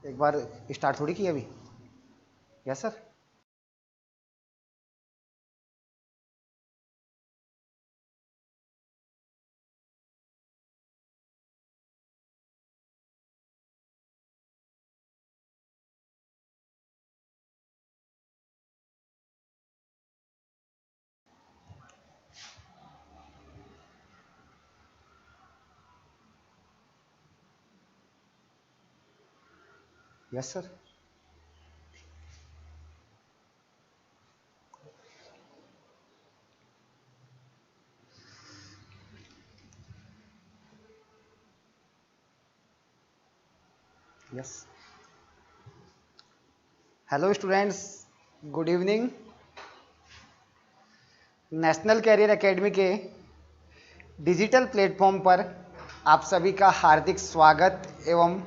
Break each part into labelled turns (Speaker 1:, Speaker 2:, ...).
Speaker 1: एक बार स्टार्ट थोड़ी की अभी। Yes sir. Yes sir. Yes. Hello students, good evening. National Career Academy के डिजिटल प्लेटफॉर्म पर आप सभी का हार्दिक स्वागत एवं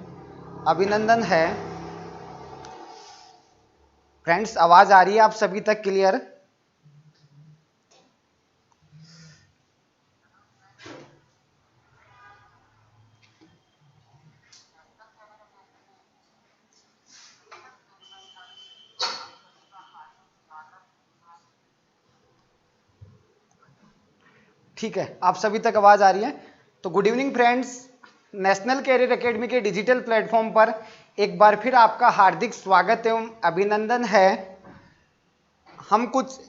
Speaker 1: अभिनंदन है। फ्रेंड्स, आवाज आ रही है आप सभी तक क्लियर? ठीक है, आप सभी तक आवाज आ रही है तो good evening friends. National Career Academy के डिजिटल प्लेटफॉर्म पर एक बार फिर आपका हार्दिक स्वागत एवं अभिनंदन है। हम कुछ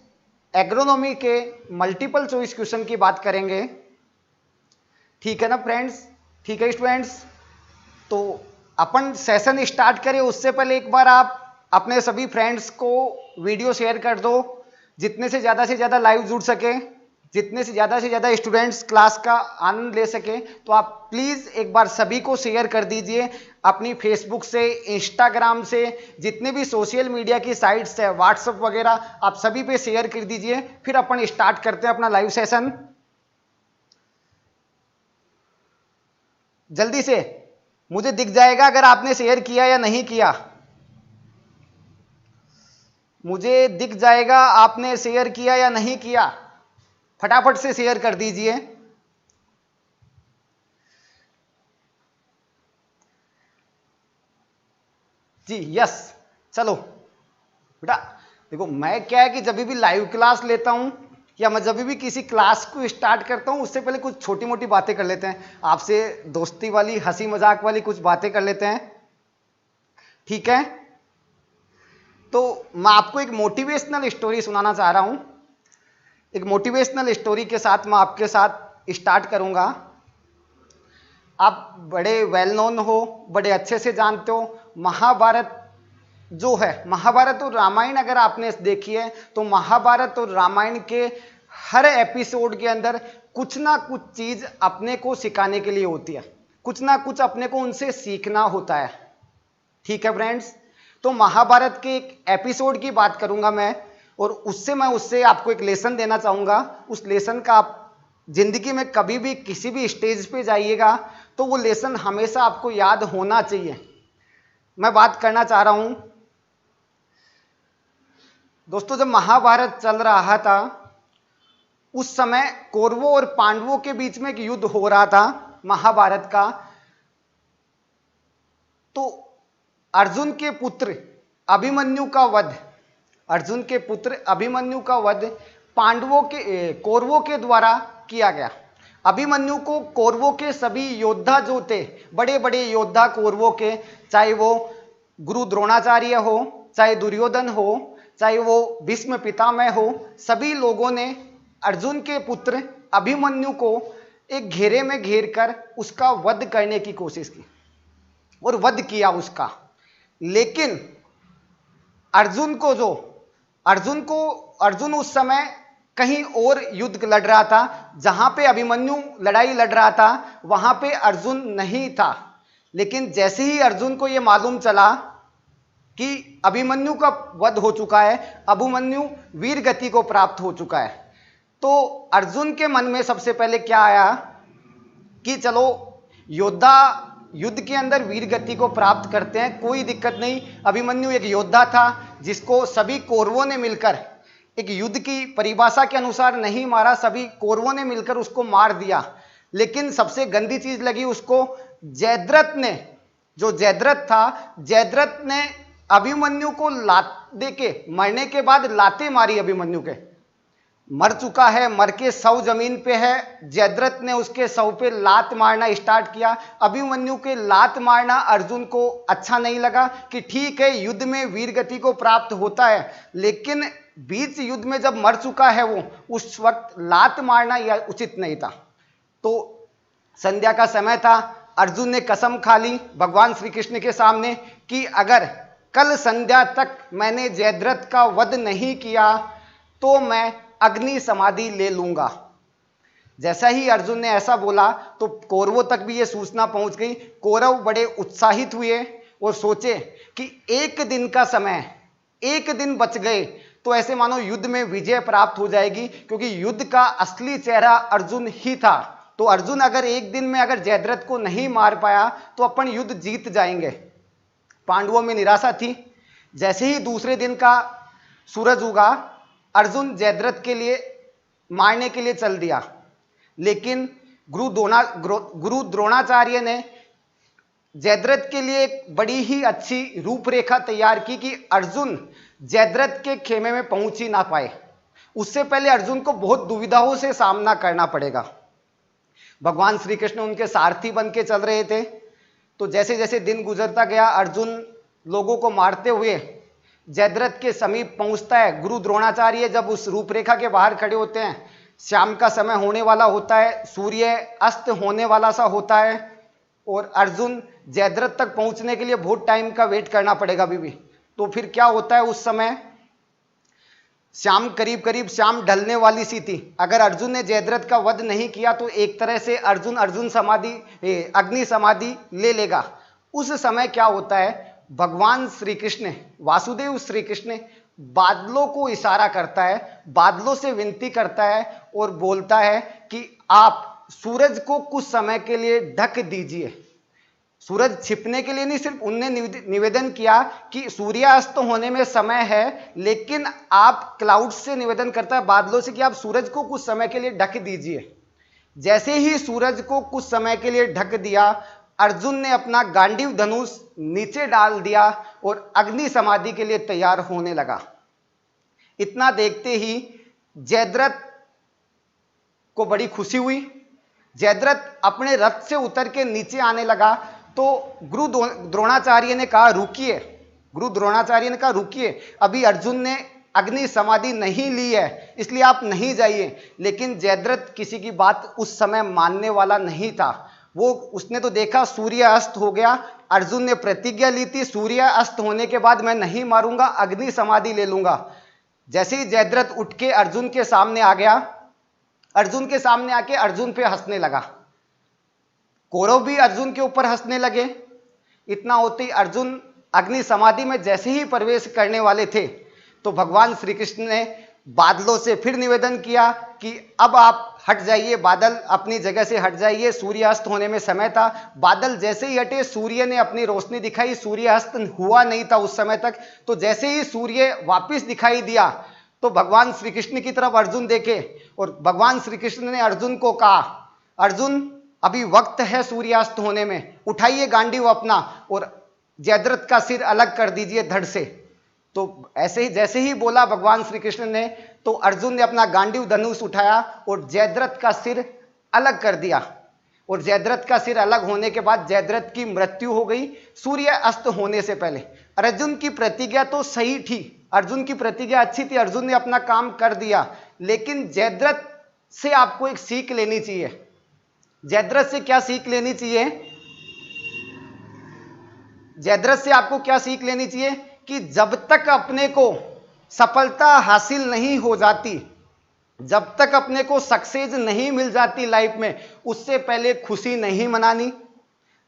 Speaker 1: एग्रोनॉमी के मल्टीपल चॉइस क्वेश्चन की बात करेंगे। ठीक है ना फ्रेंड्स? ठीक है स्टूडेंट्स, तो अपन सेशन स्टार्ट करें उससे पहले एक बार आप अपने सभी फ्रेंड्स को वीडियो शेयर कर दो, जितने से ज़्यादा लाइव जुड़ सके, जितने से ज़्यादा स्टूडेंट्स क्लास का आनंद ले सके। तो आप प्लीज़ एक बार सभी को शेयर कर दीजिए अपनी फेसबुक से, इंस्टाग्राम से, जितने भी सोशल मीडिया की साइट्स है, व्हाट्सएप वगैरह, आप सभी पे शेयर कर दीजिए। फिर अपन स्टार्ट करते हैं अपना लाइव सेशन। जल्दी से मुझे दिख जाएगा अगर आपने शेयर किया या नहीं किया। मुझे दिख जाएगा आपने शेयर किया या नहीं किया। फटाफट से शेयर कर दीजिए। जी यस। चलो बेटा, देखो मैं क्या है कि जब भी लाइव क्लास लेता हूं या मैं जब भी किसी क्लास को स्टार्ट करता हूं उससे पहले कुछ छोटी मोटी बातें कर लेते हैं, आपसे दोस्ती वाली, हंसी मजाक वाली कुछ बातें कर लेते हैं। ठीक है, तो मैं आपको एक मोटिवेशनल स्टोरी सुनाना चाह रहा हूं। एक मोटिवेशनल स्टोरी के साथ मैं आपके साथ स्टार्ट करूंगा। आप बड़े वेल नोन हो, बड़े अच्छे से जानते हो, महाभारत जो है, महाभारत और रामायण अगर आपने देखी है तो महाभारत और रामायण के हर एपिसोड के अंदर कुछ ना कुछ चीज अपने को सिखाने के लिए होती है, कुछ ना कुछ अपने को उनसे सीखना होता है। ठीक है फ्रेंड्स, तो महाभारत के एक एपिसोड की बात करूंगा मैं, और उससे आपको एक लेसन देना चाहूंगा। उस लेसन का आप जिंदगी में कभी भी किसी भी स्टेज पे जाइएगा तो वो लेसन हमेशा आपको याद होना चाहिए। मैं बात करना चाह रहा हूं दोस्तों, जब महाभारत चल रहा था उस समय कौरवों और पांडवों के बीच में एक युद्ध हो रहा था महाभारत का। तो अर्जुन के पुत्र अभिमन्यु का वध, अर्जुन के पुत्र अभिमन्यु का वध पांडवों के कौरवों के द्वारा किया गया। अभिमन्यु को कौरवों के सभी योद्धा जो थे, बड़े बड़े योद्धा कौरवों के, चाहे वो गुरु द्रोणाचार्य हो, चाहे दुर्योधन हो, चाहे वो भीष्म पितामह हो, सभी लोगों ने अर्जुन के पुत्र अभिमन्यु को एक घेरे में घेर कर उसका वध करने की कोशिश की और वध किया उसका। लेकिन अर्जुन उस समय कहीं और युद्ध लड़ रहा था, जहां पे अभिमन्यु लड़ाई लड़ रहा था वहां पे अर्जुन नहीं था। लेकिन जैसे ही अर्जुन को यह मालूम चला कि अभिमन्यु का वध हो चुका है, अभिमन्यु वीर गति को प्राप्त हो चुका है, तो अर्जुन के मन में सबसे पहले क्या आया कि चलो योद्धा युद्ध के अंदर वीर गति को प्राप्त करते हैं, कोई दिक्कत नहीं। अभिमन्यु एक योद्धा था जिसको सभी कौरवों ने मिलकर, एक युद्ध की परिभाषा के अनुसार नहीं मारा, सभी कौरवों ने मिलकर उसको मार दिया। लेकिन सबसे गंदी चीज लगी उसको, जयद्रथ ने जो जयद्रथ था, जयद्रथ ने अभिमन्यु को लात दे के मरने के बाद लाते मारी अभिमन्यु के। मर चुका है, मर के शव जमीन पे है, जयद्रथ ने उसके शव पे लात मारना स्टार्ट किया। अभिमन्यु के लात मारना अर्जुन को अच्छा नहीं लगा कि ठीक है युद्ध में वीर गति को प्राप्त होता है, लेकिन बीच युद्ध में जब मर चुका है वो, उस वक्त लात मारना यह उचित नहीं था। तो संध्या का समय था, अर्जुन ने कसम खा ली भगवान श्री कृष्ण के सामने कि अगर कल संध्या तक मैंने जयद्रथ का वध नहीं किया तो मैं अग्नि समाधि ले लूंगा। जैसा ही अर्जुन ने ऐसा बोला तो कौरवों तक भी यह सूचना पहुंच गई। कौरव बड़े उत्साहित हुए और सोचे कि एक दिन का समय, एक दिन बच गए तो ऐसे मानो युद्ध में विजय प्राप्त हो जाएगी, क्योंकि युद्ध का असली चेहरा अर्जुन ही था। तो अर्जुन अगर एक दिन में अगर जयद्रथ को नहीं मार पाया तो अपन युद्ध जीत जाएंगे। पांडवों में निराशा थी। जैसे ही दूसरे दिन का सूरज उगा, अर्जुन जयद्रथ के लिए मारने के लिए चल दिया, लेकिन गुरु द्रोणाचार्य ने जयद्रथ के लिए एक बड़ी ही अच्छी रूपरेखा तैयार की कि अर्जुन जयद्रथ के खेमे में पहुंच ही ना पाए। उससे पहले अर्जुन को बहुत दुविधाओं से सामना करना पड़ेगा। भगवान श्री कृष्ण उनके सारथी बन के चल रहे थे। तो जैसे जैसे दिन गुजरता गया, अर्जुन लोगों को मारते हुए जयद्रथ के समीप पहुंचता है। गुरु द्रोणाचार्य जब उस रूपरेखा के बाहर खड़े होते हैं, शाम का समय होने वाला होता है, सूर्य अस्त होने वाला सा होता है और अर्जुन जयद्रथ तक पहुंचने के लिए बहुत टाइम का वेट करना पड़ेगा अभी भी। तो फिर क्या होता है, उस समय शाम करीब शाम ढलने वाली सी थी। अगर अर्जुन ने जयद्रथ का वध नहीं किया तो एक तरह से अर्जुन समाधि, अग्नि समाधि ले लेगा। उस समय क्या होता है, भगवान श्री कृष्ण, वासुदेव श्री कृष्ण बादलों को इशारा करता है, बादलों से विनती करता है और बोलता है कि आप सूरज को कुछ समय के लिए ढक दीजिए। सूरज छिपने के लिए नहीं, सिर्फ उनने निवेदन किया कि सूर्यास्त होने में समय है, लेकिन आप क्लाउड से निवेदन करता है, बादलों से, कि आप सूरज को कुछ समय के लिए ढक दीजिए। जैसे ही सूरज को कुछ समय के लिए ढक दिया, अर्जुन ने अपना गांडीव धनुष नीचे डाल दिया और अग्नि समाधि के लिए तैयार होने लगा। इतना देखते ही जयद्रथ को बड़ी खुशी हुई। जयद्रथ अपने रथ से उतर के नीचे आने लगा तो गुरु द्रोणाचार्य ने कहा रुकिए। गुरु द्रोणाचार्य ने कहा रुकिए, अभी अर्जुन ने अग्नि समाधि नहीं ली है, इसलिए आप नहीं जाइए। लेकिन जयद्रथ किसी की बात उस समय मानने वाला नहीं था। उसने तो देखा सूर्य अस्त हो गया, अर्जुन ने प्रतिज्ञा ली थी सूर्य अस्त होने के बाद मैं नहीं मारूंगा, अग्नि समाधि ले लूंगा। जैसे ही जयद्रथ उठ के अर्जुन के सामने आ गया, अर्जुन के सामने आके अर्जुन पे हंसने लगा। कौरव भी अर्जुन के ऊपर हंसने लगे। इतना होते ही अर्जुन अग्नि समाधि में जैसे ही प्रवेश करने वाले थे तो भगवान श्री कृष्ण ने बादलों से फिर निवेदन किया कि अब आप हट जाइए, बादल अपनी जगह से हट जाइए, सूर्यास्त होने में समय था। बादल जैसे ही हटे, सूर्य ने अपनी रोशनी दिखाई, सूर्यास्त हुआ नहीं था उस समय तक। तो जैसे ही सूर्य वापिस दिखाई दिया तो भगवान श्री कृष्ण की तरफ अर्जुन देखे और भगवान श्री कृष्ण ने अर्जुन को कहा, अर्जुन अभी वक्त है सूर्यास्त होने में, उठाइए गांडीव अपना और जयद्रथ का सिर अलग कर दीजिए धड़ से। तो ऐसे ही जैसे ही बोला भगवान श्री कृष्ण ने, तो अर्जुन ने अपना गांडीव धनुष उठाया और जयद्रथ का सिर अलग कर दिया। और जयद्रथ का सिर अलग होने के बाद जयद्रथ की मृत्यु हो गई सूर्य अस्त होने से पहले। अर्जुन की प्रतिज्ञा तो सही थी, अर्जुन की प्रतिज्ञा अच्छी थी, अर्जुन ने अपना काम कर दिया। लेकिन जयद्रथ से आपको एक सीख लेनी चाहिए। जयद्रथ से क्या सीख लेनी चाहिए? जयद्रथ से आपको क्या सीख लेनी चाहिए कि जब तक अपने को सफलता हासिल नहीं हो जाती, जब तक अपने को सक्सेस नहीं मिल जाती लाइफ में, उससे पहले खुशी नहीं मनानी।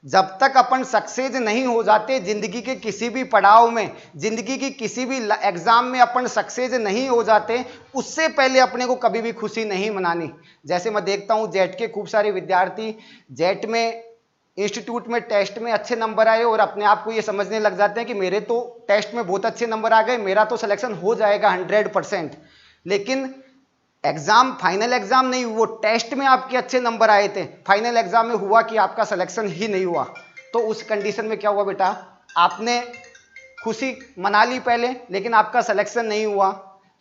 Speaker 1: जब तक अपन सक्सेस नहीं हो जाते जिंदगी के किसी भी पड़ाव में, जिंदगी की किसी भी एग्जाम में अपन सक्सेस नहीं हो जाते, उससे पहले अपने को कभी भी खुशी नहीं मनानी। जैसे मैं देखता हूँ जेट के खूब सारे विद्यार्थी जेट में इंस्टीट्यूट में टेस्ट में अच्छे नंबर आए और अपने आप को ये समझने लग जाते हैं कि मेरे तो टेस्ट में बहुत अच्छे नंबर आ गए, मेरा तो सिलेक्शन हो जाएगा 100%। लेकिन एग्जाम, फाइनल एग्जाम नहीं, वो टेस्ट में आपके अच्छे नंबर आए थे, फाइनल एग्जाम में हुआ कि आपका सिलेक्शन ही नहीं हुआ। तो तो उस कंडीशन में क्या हुआ बेटा, आपने खुशी मना ली पहले, लेकिन आपका सिलेक्शन नहीं हुआ।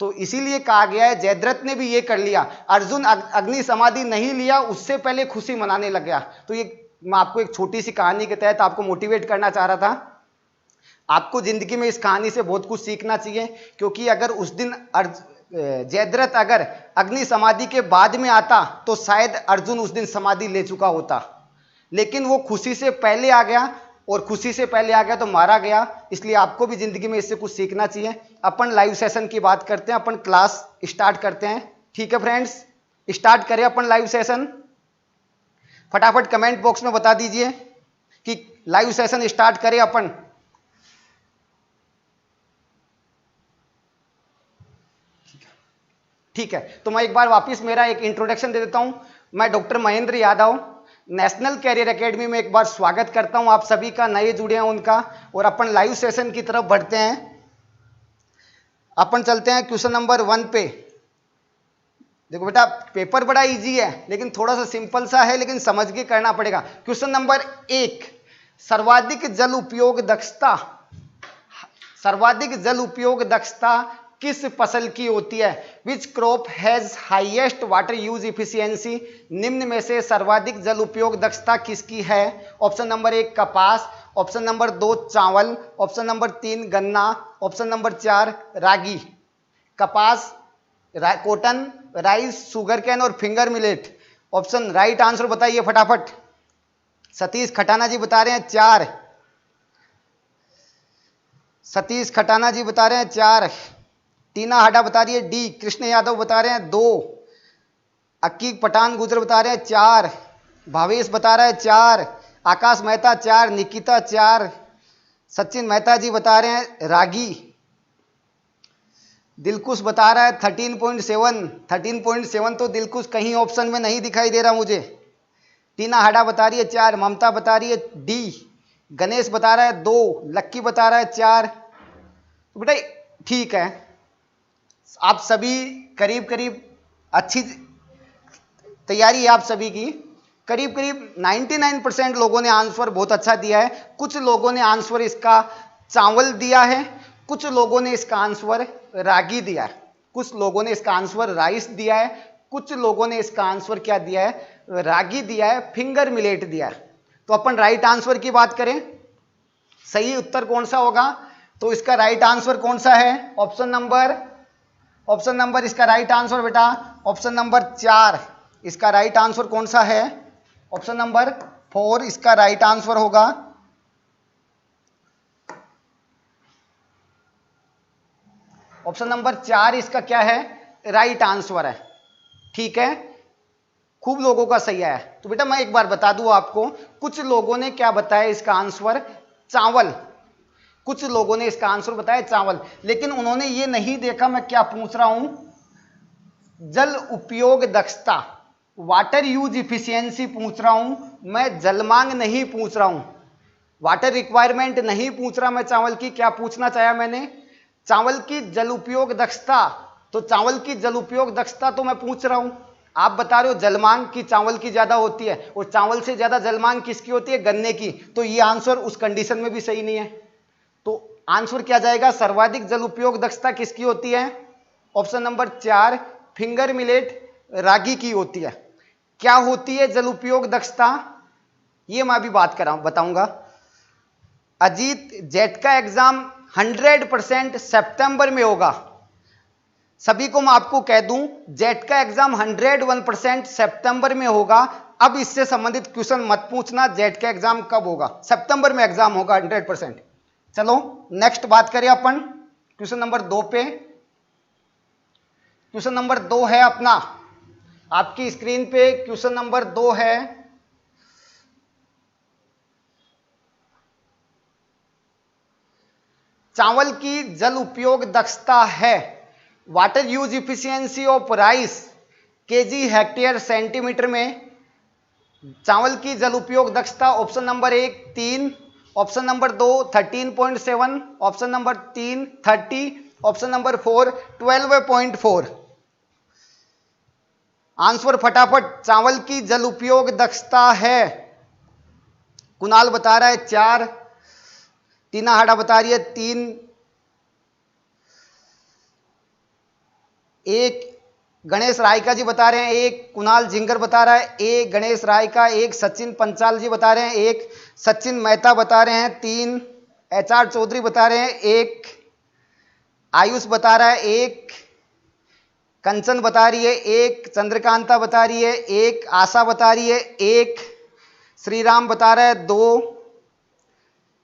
Speaker 1: तो इसीलिए कहा गया है, जयद्रथ ने भी ये कर लिया, अर्जुन अग्नि समाधि नहीं लिया, उससे पहले खुशी मनाने लग गया। तो ये मैं आपको एक छोटी सी कहानी के तहत आपको मोटिवेट करना चाह रहा था। आपको जिंदगी में इस कहानी से बहुत कुछ सीखना चाहिए, क्योंकि अगर उस दिन जयद्रथ अगर अग्नि समाधि के बाद में आता तो शायद अर्जुन उस दिन समाधि ले चुका होता, लेकिन वो खुशी से पहले आ गया, और खुशी से पहले आ गया तो मारा गया। इसलिए आपको भी जिंदगी में इससे कुछ सीखना चाहिए। अपन लाइव सेशन की बात करते हैं, अपन क्लास स्टार्ट करते हैं। ठीक है फ्रेंड्स, स्टार्ट करें अपन लाइव सेशन। फटाफट कमेंट बॉक्स में बता दीजिए कि लाइव सेशन स्टार्ट करें अपन। ठीक है, तो मैं एक बार वापस मेरा एक इंट्रोडक्शन दे देता हूं। मैं doctor Mahendra Yadav, National Career Academy में एक बार स्वागत करता हूं आप सभी का, नए जुड़े हैं उनका। और अपन लाइव सेशन की तरफ बढ़ते हैं। अपन चलते हैं क्वेश्चन नंबर 1 पे। देखो बेटा, पेपर बड़ा इजी है, लेकिन थोड़ा सा सिंपल सा है, लेकिन समझ के करना पड़ेगा। क्वेश्चन नंबर 1, सर्वाधिक जल उपयोग दक्षता, सर्वाधिक जल उपयोग दक्षता किस फसल की होती है? Which crop has highest water use efficiency? निम्न में से सर्वाधिक जल उपयोग दक्षता किसकी है? ऑप्शन नंबर 1 कपास, ऑप्शन नंबर 2 चावल, ऑप्शन नंबर 3 गन्ना, ऑप्शन नंबर 4 रागी। कपास, कॉटन, राइस, शुगर कैन और finger millet. Option right answer बताइए फटाफट। सतीश खटाना जी बता रहे हैं 4, सतीश खटाना जी बता रहे हैं 4, टीना हाडा बता रही है डी, कृष्ण यादव बता रहे हैं 2, अक्की पठान गुजर बता रहे हैं 4, भावेश बता रहा है 4, आकाश मेहता 4, निकिता 4, सचिन मेहता जी बता रहे हैं रागी, दिलकुश बता रहा है 13.7, 13.7 तो दिलकुश कहीं ऑप्शन में नहीं दिखाई दे रहा मुझे। टीना हाडा बता रही है 4, ममता बता रही है डी, गणेश बता रहा है 2, लक्की बता रहा है 4। तो बेटा ठीक है, आप सभी करीब करीब अच्छी तैयारी है आप सभी की। करीब करीब 99% लोगों ने आंसर बहुत अच्छा दिया है। कुछ लोगों ने आंसर इसका चावल दिया है, कुछ लोगों ने इसका आंसर रागी दिया है, कुछ लोगों ने इसका आंसर राइस दिया है, कुछ लोगों ने इसका आंसर क्या दिया है? रागी दिया है, फिंगर मिलेट दिया है। तो अपन राइट आंसर की बात करें, सही उत्तर कौन सा होगा? तो इसका राइट आंसर कौन सा है? ऑप्शन नंबर इसका राइट आंसर बेटा ऑप्शन नंबर 4, इसका राइट आंसर कौन सा है? ऑप्शन नंबर 4 इसका राइट आंसर होगा। ऑप्शन नंबर 4 इसका क्या है? राइट आंसर है। ठीक है, खूब लोगों का सही आया। तो बेटा मैं एक बार बता दूं आपको, कुछ लोगों ने क्या बताया इसका आंसर? चावल। कुछ लोगों ने इसका आंसर बताया चावल, लेकिन उन्होंने ये नहीं देखा मैं क्या पूछ रहा हूं। जल उपयोग दक्षता, वाटर यूज इफिशियंसी पूछ रहा हूं मैं, जल मांग नहीं पूछ रहा हूं, वाटर रिक्वायरमेंट नहीं पूछ रहा मैं चावल की। क्या पूछना चाहा मैंने? चावल की जल उपयोग दक्षता। तो चावल की जल उपयोग दक्षता तो मैं पूछ रहा हूं, आप बता रहे हो जल मांग की चावल की ज्यादा होती है, और चावल से ज्यादा जल मांग किसकी होती है? गन्ने की। तो ये आंसर उस कंडीशन में भी सही नहीं है। तो आंसर क्या जाएगा? सर्वाधिक जल उपयोग दक्षता किसकी होती है? ऑप्शन नंबर 4 फिंगर मिलेट रागी की होती है। क्या होती है जल उपयोग दक्षता? ये मैं अभी बात कर रहा हूं, बताऊंगा। अजीत, जेट का एग्जाम 100% सितंबर में होगा। सभी को मैं आपको कह दूं, जेट का एग्जाम 101% सितंबर में होगा। अब इससे संबंधित क्वेश्चन मत पूछना, जेट का एग्जाम कब होगा? सितंबर में एग्जाम होगा 100%। चलो नेक्स्ट बात करें अपन क्वेश्चन नंबर 2 पे। क्वेश्चन नंबर 2 है अपना, आपकी स्क्रीन पे क्वेश्चन नंबर 2 है। चावल की जल उपयोग दक्षता है, water use efficiency of rice KG hectare centimetre में। चावल की जल उपयोग दक्षता option number 1 3, option number 2 13.7, option number 3 30, option number 4 12.4। Answer फटाफट। चावल की जल उपयोग दक्षता है कुणाल बता रहा है 4, टीना हाडा बता रही है 3, 1, गणेश रायका जी बता रहे हैं 1, कुणाल जिंगर बता रहा है 1, गणेश रायका 1, सचिन पंचाल जी बता रहे हैं 1, सचिन मेहता बता रहे हैं 3, HR चौधरी बता रहे हैं 1, आयुष बता रहा है 1, कंचन बता रही है 1, चंद्रकांता बता रही है 1, आशा बता रही है 1, श्रीराम बता रहा है 2,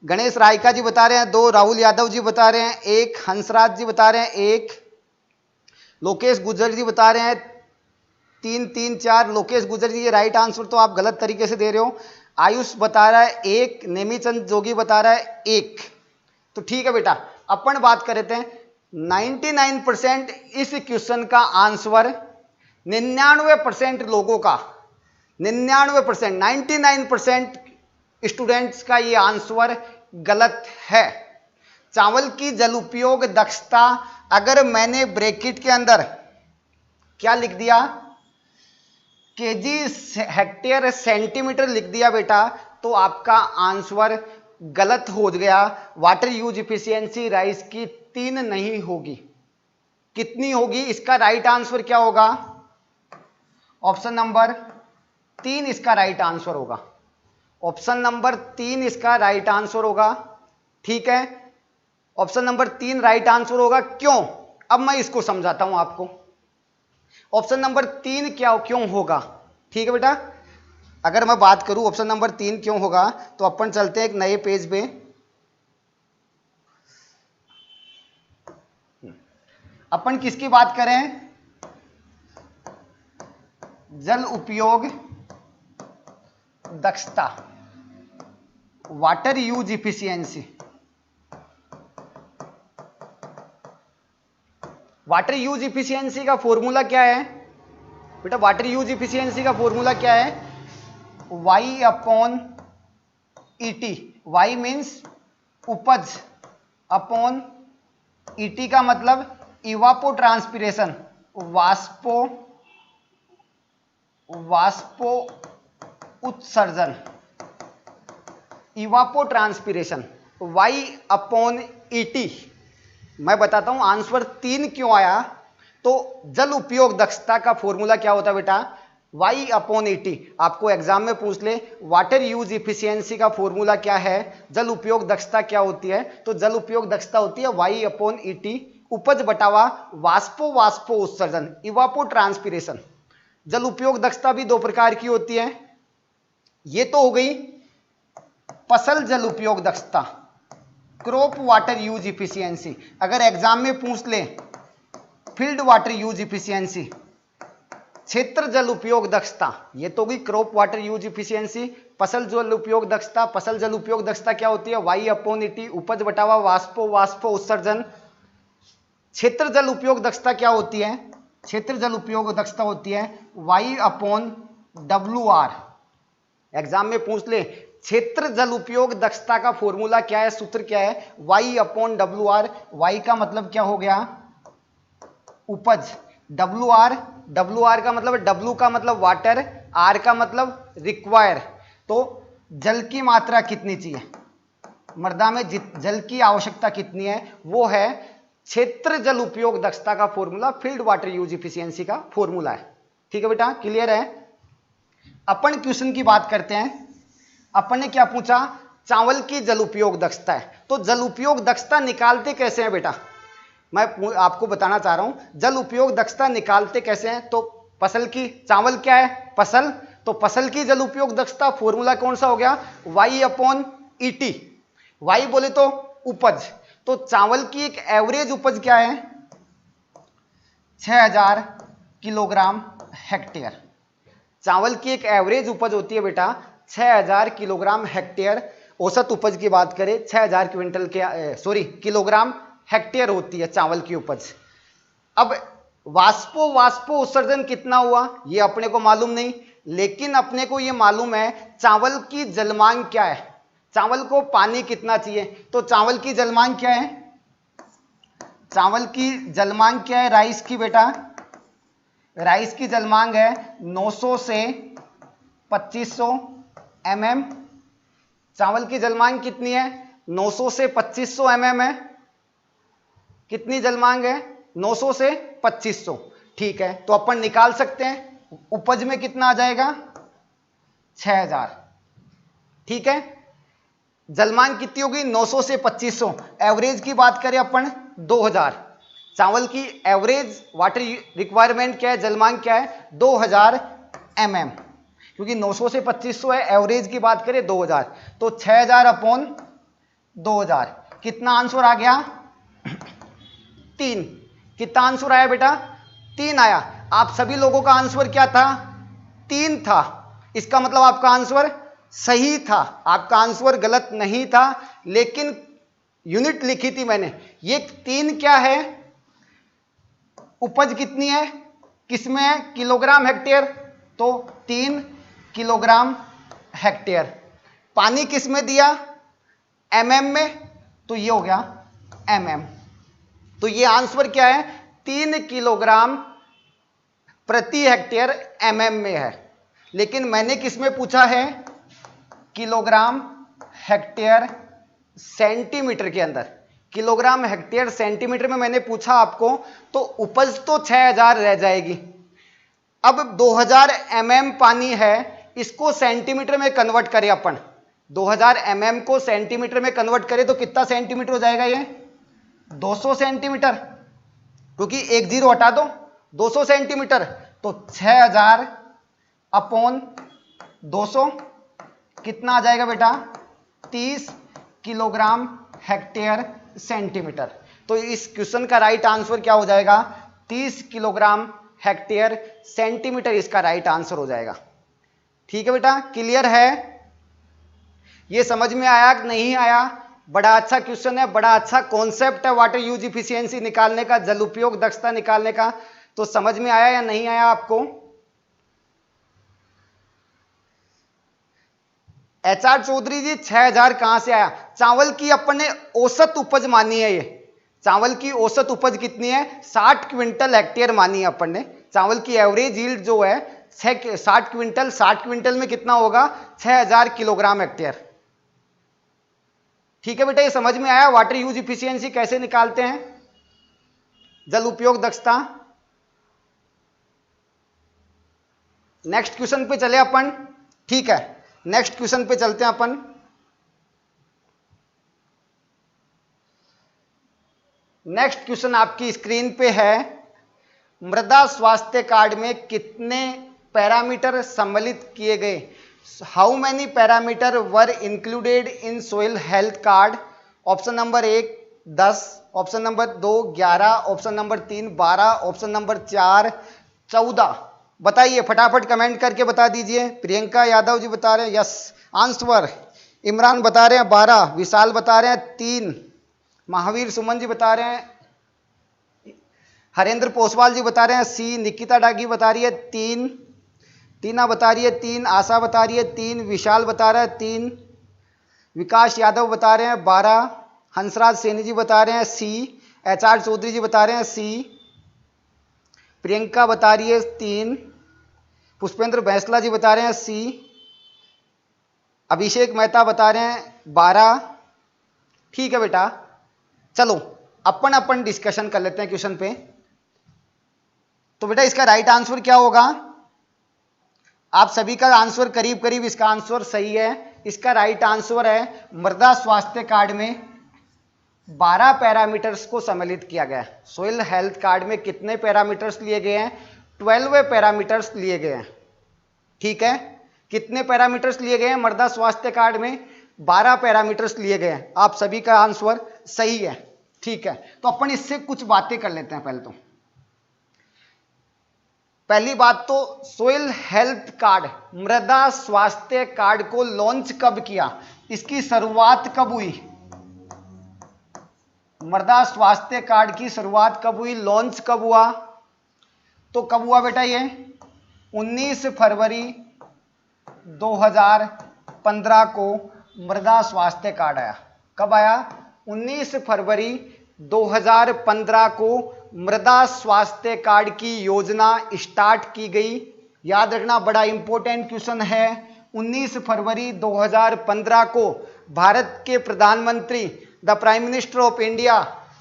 Speaker 1: गणेश रायका जी बता रहे हैं 2, राहुल यादव जी बता रहे हैं 1, हंसराज जी बता रहे हैं 1, लोकेश गुजर जी बता रहे हैं 3, 3, 4, लोकेश गुजर जी ये राइट आंसर तो आप गलत तरीके से दे रहे हो। आयुष बता रहा है 1, नेमीचंद जोगी बता रहा है 1। तो ठीक है बेटा, अपन बात कर रहे थे 99% इस क्वेश्चन का आंसर 99% लोगों का 99% 99% स्टूडेंट्स का ये आंसर गलत है। चावल की जल उपयोग दक्षता, अगर मैंने ब्रैकेट के अंदर क्या लिख दिया, केजी हेक्टेयर सेंटीमीटर लिख दिया बेटा, तो आपका आंसर गलत हो गया। वाटर यूज इफिशियंसी राइस की 3 नहीं होगी, कितनी होगी? इसका राइट आंसर क्या होगा? ऑप्शन नंबर 3 इसका राइट आंसर होगा। ऑप्शन नंबर 3 इसका राइट आंसर होगा। ठीक है, ऑप्शन नंबर 3 राइट आंसर होगा। क्यों? अब मैं इसको समझाता हूं आपको। ऑप्शन नंबर 3 क्यों होगा? ठीक है बेटा, अगर मैं बात करूं ऑप्शन नंबर 3 क्यों होगा, तो अपन चलते हैं एक नए पेज पे। अपन किसकी बात करें? जल उपयोग दक्षता, water use efficiency. Water use efficiency का फॉर्मूला क्या है बेटा? वाटर यूज इफिशियंसी का फॉर्मूला क्या है? Y upon ET। Y means उपज अपॉन ET का मतलब इवापो ट्रांसपिरेशन, वाष्पो उत्सर्जन, इवापो ट्रांसपिरेशन, Y अपॉन ET। मैं बताता हूं आंसर 3 क्यों आया। तो जल उपयोग दक्षता का फॉर्मूला क्या होता है बेटा? Y upon ET। आपको एग्जाम में पूछ ले वाटर यूज इफिशियंसी का फॉर्मूला क्या है, जल उपयोग दक्षता क्या होती है, तो जल उपयोग दक्षता होती है Y अपॉन ET, उपज बटावा वाष्पो उत्सर्जन, इवापो ट्रांसपिरेशन। जल उपयोग दक्षता भी 2 प्रकार की होती है। ये तो हो गई फसल जल उपयोग दक्षता, क्रॉप वाटर यूज इफिशियंसी। अगर एग्जाम में पूछ ले फील्ड वाटर यूज इफिशियंसी, क्षेत्र जल उपयोग दक्षता, ये तो गई क्रॉप वाटर यूज इफिशियंसी। फसल जल उपयोग दक्षता, फसल जल उपयोग दक्षता क्या होती है? Y अपॉन ET, उपज बटावा वाष्पो उत्सर्जन। क्षेत्र जल उपयोग दक्षता क्या होती है? क्षेत्र जल उपयोग दक्षता होती है Y अपॉन WR। एग्जाम में पूछ ले क्षेत्र जल उपयोग दक्षता का फॉर्मूला क्या है, सूत्र क्या है? Y upon WR। Y का मतलब क्या हो गया? उपज। WR का मतलब, W का मतलब वाटर, R का मतलब रिक्वायर। तो जल की मात्रा कितनी चाहिए, मृदा में जल की आवश्यकता कितनी है, वो है क्षेत्र जल उपयोग दक्षता का formula, field water use efficiency का फॉर्मूला है। ठीक है बेटा, क्लियर है? अपन क्वेश्चन की बात करते हैं। अपन ने क्या पूछा? चावल की जल उपयोग दक्षता है। तो जल उपयोग दक्षता निकालते कैसे हैं बेटा? मैं आपको बताना चाह रहा हूं जल उपयोग दक्षता निकालते कैसे हैं। तो फसल की, चावल क्या है? फसल। तो फसल की जल उपयोग दक्षता फॉर्मूला कौन सा हो गया? Y upon ET। Y बोले तो उपज। तो चावल की एक एवरेज उपज क्या है? 6000 किलोग्राम हेक्टेयर। चावल की एक एवरेज उपज होती है बेटा 6000 किलोग्राम हेक्टेयर। औसत उपज की बात करें 6000 क्विंटल के किलोग्राम हेक्टेयर होती है चावल की उपज। अब वाष्पो उत्सर्जन कितना हुआ ये अपने को मालूम नहीं, लेकिन अपने को ये मालूम है चावल की जलमांग क्या है, चावल को पानी कितना चाहिए। तो चावल की जलमांग क्या है? चावल की जलमांग क्या है राइस की बेटा? राइस की जलमांग है 900 से 2500 mm चावल की जलमांग कितनी है? 900 से 2500 mm है। कितनी जलमांग है? 900 से 2500। ठीक है, तो अपन निकाल सकते हैं उपज में कितना आ जाएगा? 6000। ठीक है, जलमांग कितनी होगी? 900 से 2500। एवरेज की बात करें अपन 2000। चावल की एवरेज वाटर रिक्वायरमेंट क्या है? जलमांग क्या है? 2000 mm, क्योंकि 900 से 2500 है। एवरेज की बात करें 2000, तो 6000 अपॉन 2000। कितना आंसर आ गया? 3। कितना आंसर आया बेटा? 3 आया। आप सभी लोगों का आंसर क्या था? 3 था। इसका मतलब आपका आंसर सही था, आपका आंसर गलत नहीं था, लेकिन यूनिट लिखी थी मैंने। ये 3 क्या है? उपज कितनी है? किसमें है? किलोग्राम हेक्टेयर, तो 3 किलोग्राम हेक्टेयर। पानी किसमें दिया? mm में, तो ये हो गया mm। तो ये आंसर क्या है? 3 किलोग्राम प्रति हेक्टेयर mm में है। लेकिन मैंने किसमें पूछा है? किलोग्राम हेक्टेयर सेंटीमीटर के अंदर। किलोग्राम हेक्टेयर सेंटीमीटर में मैंने पूछा आपको, तो उपज तो 6000 रह जाएगी। अब 2000 mm पानी है, इसको सेंटीमीटर में कन्वर्ट करें अपन। 2000 mm को सेंटीमीटर में कन्वर्ट करें तो कितना सेंटीमीटर हो जाएगा? ये 200 सेंटीमीटर, क्योंकि एक जीरो हटा दो, 200 सेंटीमीटर। तो 6000 अपॉन 200 कितना आ जाएगा बेटा? 30 किलोग्राम हेक्टेयर सेंटीमीटर। तो इस क्वेश्चन का राइट आंसर क्या हो जाएगा? 30 किलोग्राम हेक्टेयर सेंटीमीटर इसका राइट आंसर हो जाएगा। ठीक है बेटा, क्लियर है? ये समझ में आया कि नहीं आया? बड़ा अच्छा क्वेश्चन है, बड़ा अच्छा कॉन्सेप्ट है वाटर यूज इफिशियंसी निकालने का, जल उपयोग दक्षता निकालने का। तो समझ में आया या नहीं आया आपको? HR चौधरी जी 6000 कहां से आया? चावल की अपन ने औसत उपज मानी है। ये चावल की औसत उपज कितनी है? 60 क्विंटल हेक्टेयर मानी है अपन ने। चावल की एवरेज यील्ड जो है 60 क्विंटल, 60 क्विंटल में कितना होगा? 6000 किलोग्राम हेक्टेयर। ठीक है बेटा, ये समझ में आया वाटर यूज इफिशियंसी कैसे निकालते हैं, जल उपयोग दक्षता। नेक्स्ट क्वेश्चन पे चले अपन। ठीक है, नेक्स्ट क्वेश्चन पे चलते हैं अपन। नेक्स्ट क्वेश्चन आपकी स्क्रीन पे है, मृदा स्वास्थ्य कार्ड में कितने पैरामीटर सम्मिलित किए गए? How many parameter were included in soil health card? Option number 1 10, option number 2 11, option number 3 12, option number 4 14। बताइए फटाफट कमेंट करके बता दीजिए। प्रियंका यादव जी बता रहे हैं यस आंसर, इमरान बता रहे हैं 12, विशाल बता रहे हैं 3, महावीर सुमन जी बता रहे हैं, हरेंद्र पोसवाल जी बता रहे हैं सी, निकिता डागी बता रही है 3, टीना बता रही है 3, आशा बता रही है 3, विशाल बता रहा है 3, विकास यादव बता रहे हैं 12, हंसराज सैनी जी बता रहे हैं सी, HR चौधरी जी बता रहे हैं सी, प्रियंका बता रही है 3, पुष्पेंद्र बैंसला जी बता रहे हैं सी, अभिषेक मेहता बता रहे हैं 12। ठीक है बेटा, चलो अपन डिस्कशन कर लेते हैं क्वेश्चन पे। तो बेटा इसका राइट आंसर क्या होगा? आप सभी का आंसर करीब करीब इसका आंसर सही है। इसका राइट आंसर है मृदा स्वास्थ्य कार्ड में 12 पैरामीटर्स को सम्मिलित किया गया है। सोइल हेल्थ कार्ड में कितने पैरामीटर्स लिए गए हैं? 12 पैरामीटर्स लिए गए हैं। ठीक है, कितने पैरामीटर्स लिए गए हैं मृदा स्वास्थ्य कार्ड में? 12 पैरामीटर्स लिए गए हैं। आप सभी का आंसर सही है। ठीक है, तो अपन इससे कुछ बातें कर लेते हैं। पहली बात तो सोइल हेल्थ कार्ड, मृदा स्वास्थ्य कार्ड को लॉन्च कब किया? इसकी शुरुआत कब हुई? मृदा स्वास्थ्य कार्ड की शुरुआत कब हुई? लॉन्च कब हुआ? तो कब हुआ बेटा? ये 19 फरवरी 2015 को मृदा स्वास्थ्य कार्ड आया। कब आया? 19 फरवरी 2015 को मृदा स्वास्थ्य कार्ड की योजना स्टार्ट की गई। याद रखना, बड़ा इंपॉर्टेंट क्वेश्चन है। 19 फरवरी 2015 को भारत के प्रधानमंत्री the prime minister of India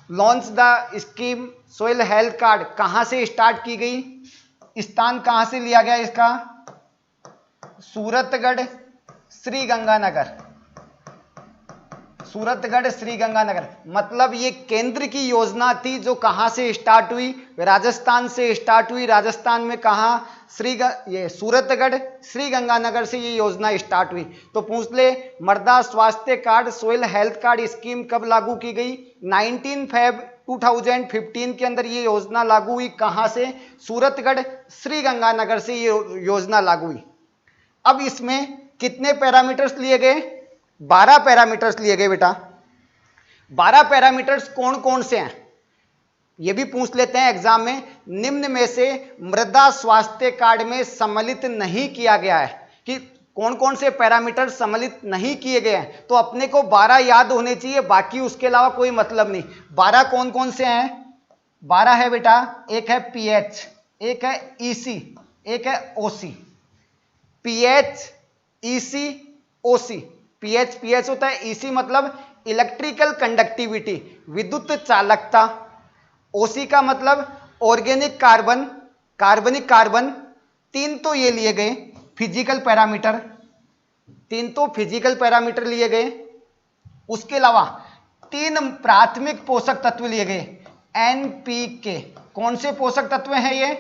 Speaker 1: launch the scheme soil health card कहां से स्टार्ट की गई, स्थान कहां से लिया गया इसका, सूरतगढ़ श्रीगंगानगर, सूरतगढ़ श्रीगंगानगर। मतलब ये केंद्र की योजना थी जो कहां से स्टार्ट हुई, राजस्थान से स्टार्ट हुई। राजस्थान में कहां, ये सूरतगढ़ श्रीगंगानगर से ये योजना स्टार्ट हुई। तो पूछ ले, मृदा स्वास्थ्य card soil health card scheme कब लागू की गई, 19 फेब 2015 के अंदर ये योजना लागू हुई। कहां से, सूरतगढ़ श्रीगंगानगर से ये योजना लागू हुई। अब इसमें कितने पैरामीटर्स लिए गए, 12 पैरामीटर्स लिए गए बेटा। 12 पैरामीटर्स कौन कौन से हैं ये भी पूछ लेते हैं एग्जाम में। निम्न में से मृदा स्वास्थ्य कार्ड में सम्मिलित नहीं किया गया है, कि कौन कौन से पैरामीटर सम्मिलित नहीं किए गए हैं। तो अपने को 12 याद होने चाहिए, बाकी उसके अलावा कोई मतलब नहीं। 12 कौन कौन से हैं, 12 है बेटा, एक है पीएच, एक है ईसी, एक है ओसी। पीएच, ईसी, ओसी। पीएच होता है, ईसी मतलब इलेक्ट्रिकल कंडक्टिविटी, विद्युत चालकता। ओसी का मतलब ऑर्गेनिक कार्बन, कार्बनिक कार्बन। 3 तो ये लिए गए फिजिकल पैरामीटर, 3 तो फिजिकल पैरामीटर लिए गए। उसके अलावा 3 प्राथमिक पोषक तत्व लिए गए, एनपीके। कौन से पोषक तत्व हैं ये,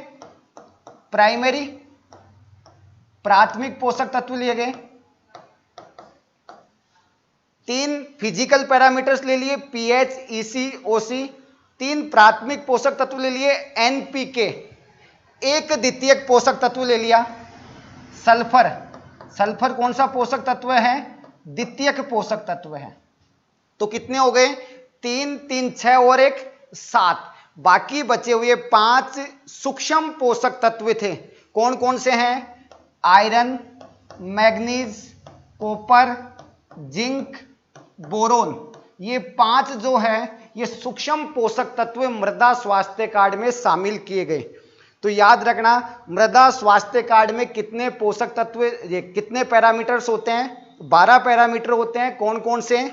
Speaker 1: प्राइमरी, प्राथमिक पोषक तत्व लिए गए। 3 फिजिकल पैरामीटर्स ले लिए, पीएच, ईसी, ओसी। 3 प्राथमिक पोषक तत्व ले लिए, एनपीके। एक द्वितीयक पोषक तत्व ले लिया, सल्फर। सल्फर कौन सा पोषक तत्व है, द्वितीयक पोषक तत्व है। तो कितने हो गए, 3 3 6 और 1 7। बाकी बचे हुए 5 सूक्ष्म पोषक तत्व थे। कौन कौन से हैं, iron, manganese, copper, zinc, boron. ये 5 जो है ये सूक्ष्म पोषक तत्व मृदा स्वास्थ्य कार्ड में शामिल किए गए। तो याद रखना, मृदा स्वास्थ्य कार्ड में कितने पोषक तत्व, ये कितने पैरामीटर्स होते हैं, 12 पैरामीटर होते हैं। कौन कौन से,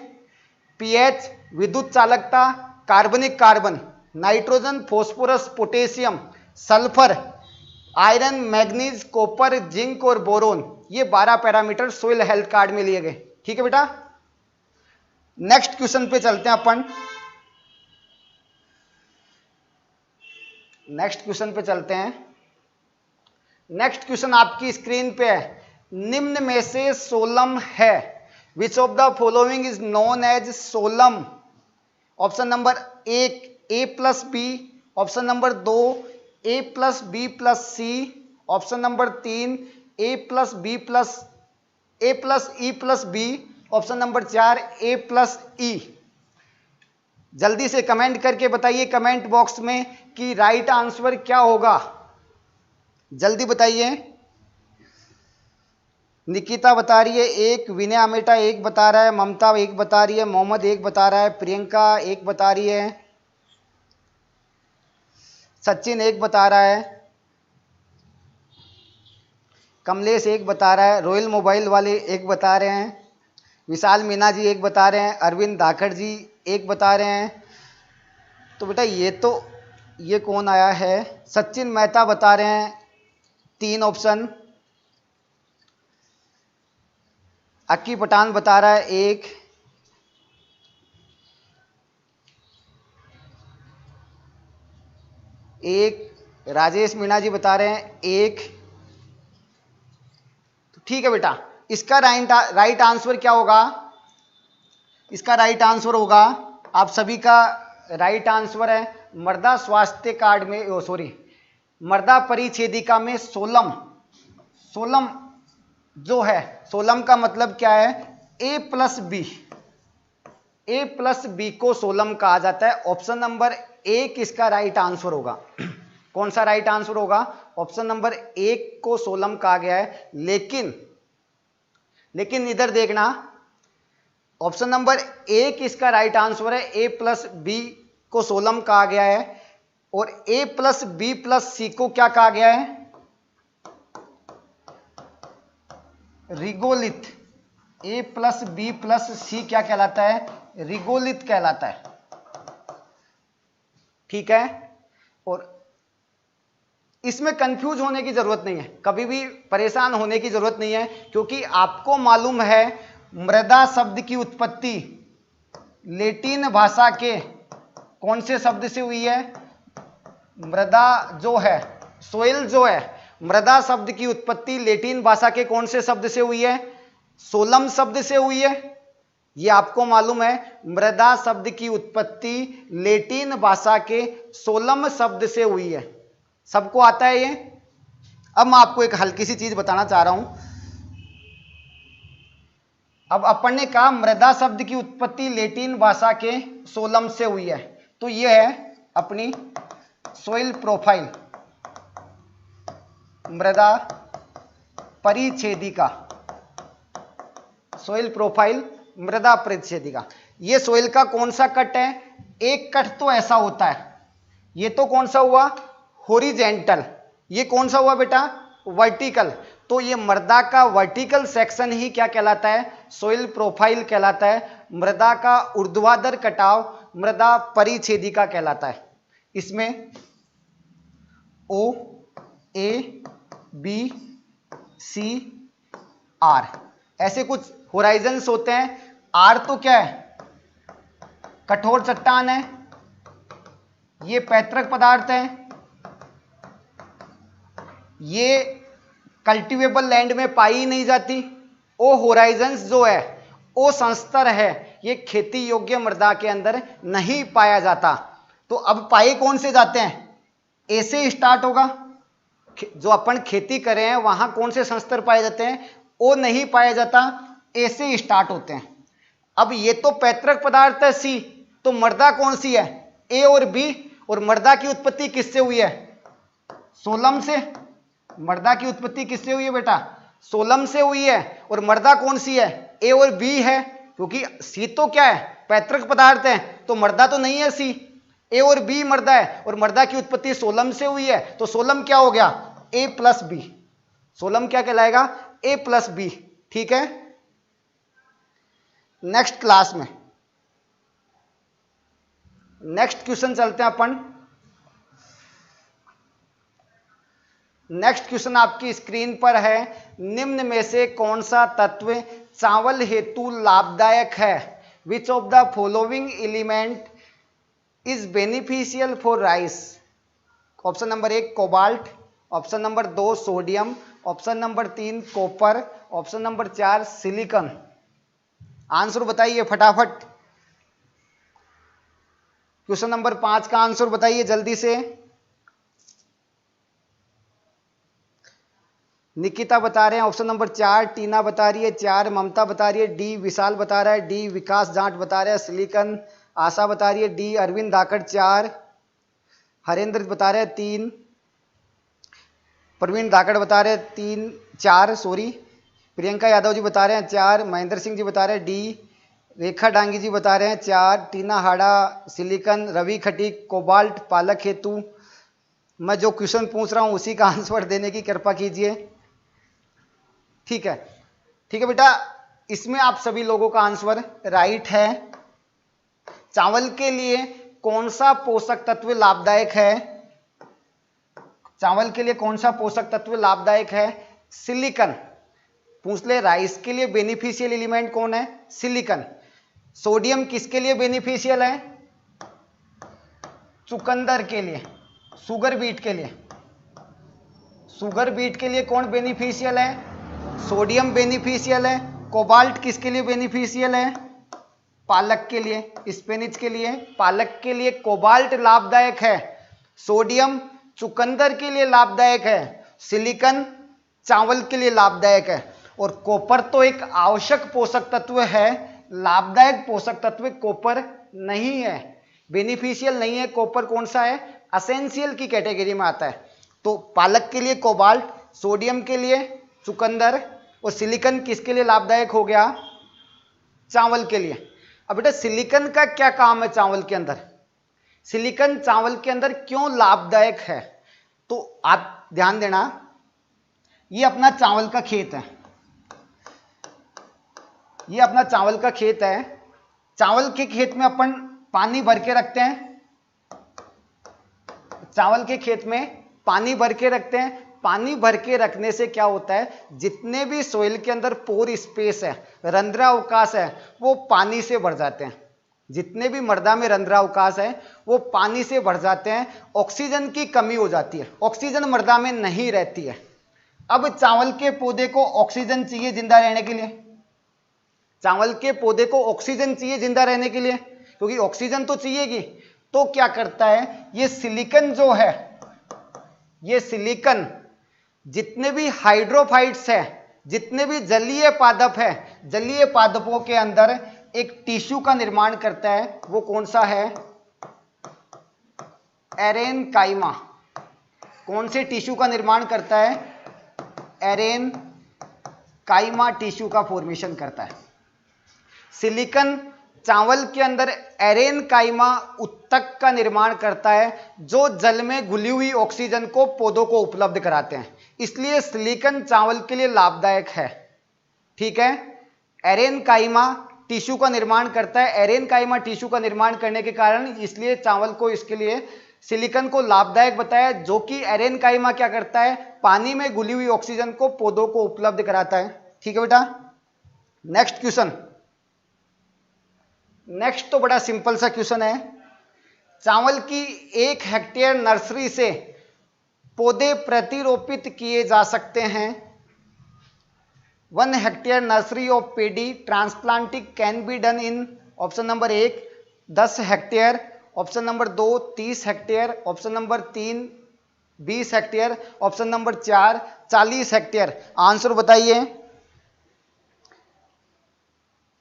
Speaker 1: पीएच, विद्युत चालकता, कार्बनिक carbon, nitrogen, phosphorus, potassium, sulphur, iron, manganese, copper, zinc और बोरोन। ये 12 पैरामीटर सोइल हेल्थ कार्ड में लिए गए। ठीक है बेटा, नेक्स्ट क्वेश्चन पे चलते हैं अपन। नेक्स्ट क्वेश्चन पे चलते हैं। नेक्स्ट क्वेश्चन आपकी स्क्रीन पे है, निम्न में से सोलम है, which of the following is known as solum. Option number 1 A plus B, option number 2 A plus B plus C, option number 3 A plus B plus A plus E plus B, option number 4 A plus E. जल्दी से comment करके बताइए comment box में कि right answer क्या होगा, जल्दी बताइए। निकिता बता रही है 1, विनय अमेटा 1 बता रहा है, ममता 1 बता रही है, मोहम्मद 1 बता रहा है, प्रियंका 1 बता रही है, सचिन 1 बता रहा है, कमलेश 1 बता रहा है, रॉयल मोबाइल वाले 1 बता रहे हैं, विशाल मीना जी 1 बता रहे हैं, अरविंद धाकड़ जी 1 बता रहे हैं। तो बेटा ये कौन आया है, सचिन मेहता बता रहे हैं 3 ऑप्शन, अक्की पठान बता रहा है 1, राजेश मीणा जी बता रहे हैं 1। तो ठीक है बेटा, इसका राइट आंसर क्या होगा, इसका राइट आंसर होगा, आप सभी का राइट आंसर है मृदा स्वास्थ्य कार्ड में, मृदा परिच्छेदिका में सोलम जो है, सोलम का मतलब क्या है, ए प्लस बी को सोलम कहा जाता है। ऑप्शन नंबर 1 इसका राइट आंसर होगा। कौन सा राइट आंसर होगा, ऑप्शन नंबर 1 को सोलम कहा गया है। लेकिन इधर देखना, ऑप्शन नंबर 1 इसका राइट आंसर है, ए प्लस बी को सोलम कहा गया है, और ए प्लस बी प्लस सी को क्या कहा गया है, रिगोलिथ, A+B+C क्या कहलाता है? रिगोलिथ कहलाता है। ठीक है, और इसमें कंफ्यूज होने की जरूरत नहीं है, कभी भी परेशान होने की जरूरत नहीं है, क्योंकि आपको मालूम है मृदा शब्द की उत्पत्ति लैटिन भाषा के कौन से शब्द से हुई है? मृदा जो है, सोइल जो है, मृदा शब्द की उत्पत्ति लैटिन भाषा के कौन से शब्द से हुई है? सोलम शब्द से हुई है। ये आपको मालूम है, मृदा शब्द की उत्पत्ति लैटिन भाषा के सोलम शब्द से हुई है। सबको आता है ये? अब मैं आपको एक हल्की सी चीज बताना चाह रहा हूं। अब अपन ने कहा मृदा शब्द की उत्पत्ति लैटिन भाषा के सोलम से हुई है, तो ये है अपनी सोइल प्रोफाइल, मृदा परिच्छेदिका, सोइल प्रोफाइल मृदा परिच्छेदिका। ये सोइल का कौन सा कट है? एक कट तो ऐसा होता है, ये तो कौन सा हुआ? हॉरिजेंटल। ये कौन सा हुआ बेटा? वर्टिकल। तो ये मृदा का वर्टिकल सेक्शन ही क्या कहलाता है? सोइल प्रोफाइल कहलाता है। मृदा का ऊर्ध्वाधर कटाव मृदा परिच्छेदिका कहलाता है। इसमें O, A, B, C, R ऐसे कुछ होराइजन्स होते हैं। R तो क्या है? कठोर चट्टान है, ये पैतृक पदार्थ है, ये कल्टीवेबल लैंड में पाई ही नहीं जाती। ओ होराइजन्स जो है, ओ संस्तर है, ये खेती योग्य मृदा के अंदर नहीं पाया जाता। तो अब पाए कौन से जाते हैं? ए से स्टार्ट होगा। जो अपन खेती कर रहे हैं वहां कौन से संस्तर पाए जाते हैं? ओ नहीं पाया जाता, ए से स्टार्ट होते हैं। अब ये तो पैतृक पदार्थ है सी, तो मृदा कौन सी है? ए और बी। और मृदा की उत्पत्ति किससे हुई है? सोलम से। मृदा की उत्पत्ति किससे हुई है बेटा? सोलम से हुई है। और मृदा कौन सी है? ए और बी है, क्योंकि सी तो क्या है? पैतृक पदार्थ है, तो मृदा तो नहीं है सी। ए और बी मृदा है, और मृदा की उत्पत्ति सोलम से हुई है, तो सोलम क्या हो गया? A+B। सोलम क्या कहलाएगा? A+B। ठीक है, नेक्स्ट क्लास में नेक्स्ट क्वेश्चन चलते हैं अपन। नेक्स्ट क्वेश्चन आपकी स्क्रीन पर है, निम्न में से कौन सा तत्व चावल हेतु लाभदायक है? Which of the following element is beneficial for rice? Option number 1 cobalt, option number 2 sodium, option number 3 copper, option number 4 silicon. Answer बताइए फटाफट। क्वेश्चन नंबर 5 का आंसर बताइए जल्दी से। निकिता बता रहे हैं ऑप्शन नंबर 4, टीना बता रही है 4, ममता बता रही है डी, विशाल बता रहा है डी, विकास जाट बता रहा है सिलिकॉन, आशा बता रही है डी, अरविंद धाकड़ 4, हरेंद्र बता रहे हैं 3, प्रवीण धाकड़ बता रहे हैं 4 सॉरी, प्रियंका यादव जी बता रहे हैं 4, महेंद्र सिंह जी बता रहे हैं डी, रेखा डांगी जी बता रहे हैं 4, टीना हाड़ा सिलिकॉन, रवि खटीक कोबाल्ट पालक हेतु। मैं जो क्वेश्चन पूछ रहा हूं उसी का आंसर देने की कृपा कीजिए। ठीक है, ठीक है बेटा, इसमें आप सभी लोगों का आंसर राइट है। चावल के लिए कौन सा पोषक तत्व लाभदायक है? चावल के लिए कौन सा पोषक तत्व लाभदायक है? सिलिकॉन। पूछ ले राइस के लिए बेनिफिशियल एलिमेंट कौन है? सिलिकॉन। सोडियम किसके लिए बेनिफिशियल है? चुकंदर के लिए, शुगर बीट के लिए। शुगर बीट के लिए कौन बेनिफिशियल है? सोडियम बेनिफिशियल है। कोबाल्ट किसके लिए बेनिफिशियल है? पालक के लिए, स्पिनच के लिए। पालक के लिए कोबाल्ट लाभदायक है, सोडियम चुकंदर के लिए लाभदायक है, सिलिकॉन चावल के लिए लाभदायक है, और कॉपर तो एक आवश्यक पोषक तत्व है, लाभदायक पोषक तत्व कॉपर नहीं है, बेनिफिशियल नहीं है। कॉपर कौन सा है? असेंशियल की कैटेगरी में आता है। तो पालक के लिए कोबाल्ट, सोडियम के लिए चुकंदर, और सिलिकॉन किसके लिए लाभदायक हो गया? चावल के लिए। अब बेटा सिलिकॉन का क्या काम है चावल के अंदर? सिलिकॉन चावल के अंदर क्यों लाभदायक है? तो आप ध्यान देना, ये अपना चावल का खेत है, ये अपना चावल का खेत है। चावल के खेत में अपन पानी भर के रखते हैं, चावल के खेत में पानी भर के रखते हैं। पानी भर के रखने से क्या होता है, जितने भी सोइल के अंदर पोर स्पेस है, रंध्रावकाश है, वो पानी से भर जाते हैं। जितने भी मृदा में रंध्रावकाश है वो पानी से भर जाते हैं। ऑक्सीजन की कमी हो जाती है, ऑक्सीजन मृदा में नहीं रहती है। अब चावल के पौधे को ऑक्सीजन चाहिए जिंदा रहने के लिए, चावल के पौधे को ऑक्सीजन चाहिए जिंदा रहने के लिए, क्योंकि ऑक्सीजन तो चाहिएगी। तो क्या करता है, ये सिलिकन जो है, ये सिलिकन जितने भी हाइड्रोफाइट्स है, जितने भी जलीय पादप है, जलीय पादपों के अंदर एक टिश्यू का निर्माण करता है। वो कौन सा है, एरेनकाइमा। कौन से टिश्यू का निर्माण करता है, एरेनकाइमा टिश्यू का फॉर्मेशन करता है। सिलिकन चावल के अंदर एरेनकाइमा उत्तक का निर्माण करता है, जो जल में घुली हुई ऑक्सीजन को पौधों को उपलब्ध कराते हैं। इसलिए सिलिकन चावल के लिए लाभदायक है। ठीक है, एरेनकाइमा टिश्यू का निर्माण करता है। एरेनकाइमा टिश्यू का निर्माण करने के कारण इसलिए चावल को, इसके लिए सिलिकन को लाभदायक बताया, जो कि एरेनकाइमा क्या करता है, पानी में घुली हुई ऑक्सीजन को पौधों को उपलब्ध कराता है। ठीक है बेटा, नेक्स्ट क्वेश्चन। नेक्स्ट तो बड़ा सिंपल सा क्वेश्चन है। चावल की 1 हेक्टेयर नर्सरी से पौधे प्रतिरोपित किए जा सकते हैं। 1 hectare nursery of pedi transplanting can be done in option number 1 10 hectare, option number 2 30 hectare, option number 3 20 hectare, option number 4 40 hectare. Answer बताइए।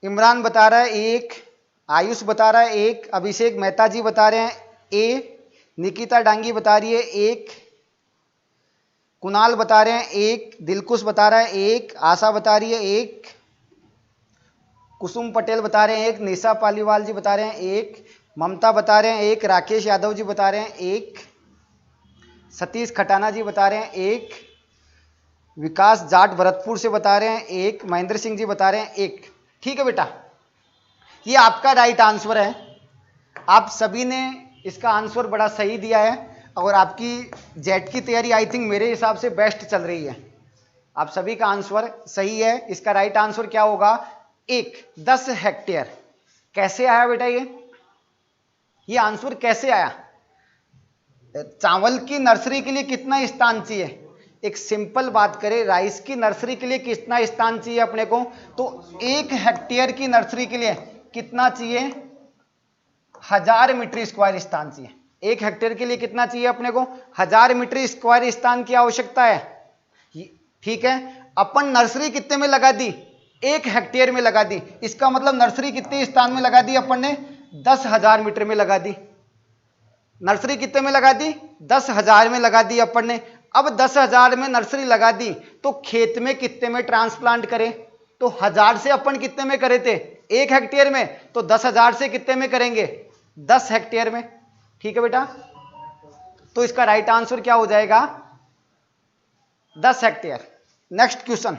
Speaker 1: इमरान बता रहा है 1, आयुष बता रहा है 1, अभिषेक मेहता जी बता रहे हैं ए, निकिता डांगी बता रही है 1, कुणाल बता रहे हैं 1, दिलकुश बता रहा है 1, आशा बता रही है 1, कुसुम पटेल बता रहे हैं 1, निशा पालीवाल जी बता रहे हैं 1, ममता बता रहे हैं 1, राकेश यादव जी बता रहे हैं 1, सतीश खटाना जी बता रहे हैं 1, विकास जाट भरतपुर से बता रहे हैं 1, महेंद्र सिंह जी बता रहे हैं 1। ठीक है बेटा, ये आपका राइट आंसर है। आप सभी ने इसका आंसर बड़ा सही दिया है और आपकी जेट की तैयारी आई थिंक मेरे हिसाब से बेस्ट चल रही है। आप सभी का आंसर सही है। इसका राइट आंसर क्या होगा, 1 10 हेक्टेयर। कैसे आया बेटा ये आंसर कैसे आया? चावल की नर्सरी के लिए कितना स्थान चाहिए? एक सिंपल बात करें, राइस की नर्सरी के लिए कितना स्थान चाहिए अपने को? तो 1 हेक्टेयर की नर्सरी के लिए कितना चाहिए? 1000 मीटर स्क्वायर स्थान चाहिए। 1 हेक्टेयर के लिए कितना चाहिए अपने को? 1000 मीटर स्क्वायर स्थान की आवश्यकता है। ठीक है, अपन नर्सरी कितने में लगा दी? 1 हेक्टेयर में लगा दी। इसका मतलब नर्सरी कितने स्थान में लगा दी अपन ने? 10,000 मीटर में लगा दी। नर्सरी कितने में लगा दी? 10,000 में लगा दी अपन ने। अब 10,000 में नर्सरी लगा दी तो खेत में कितने में ट्रांसप्लांट करें? तो 1000 से अपन कितने में करे थे? 1 हेक्टेयर में। तो 10,000 से कितने में करेंगे? 10 हेक्टेयर में। ठीक है बेटा, तो इसका राइट आंसर क्या हो जाएगा? 10 hectare. Next question.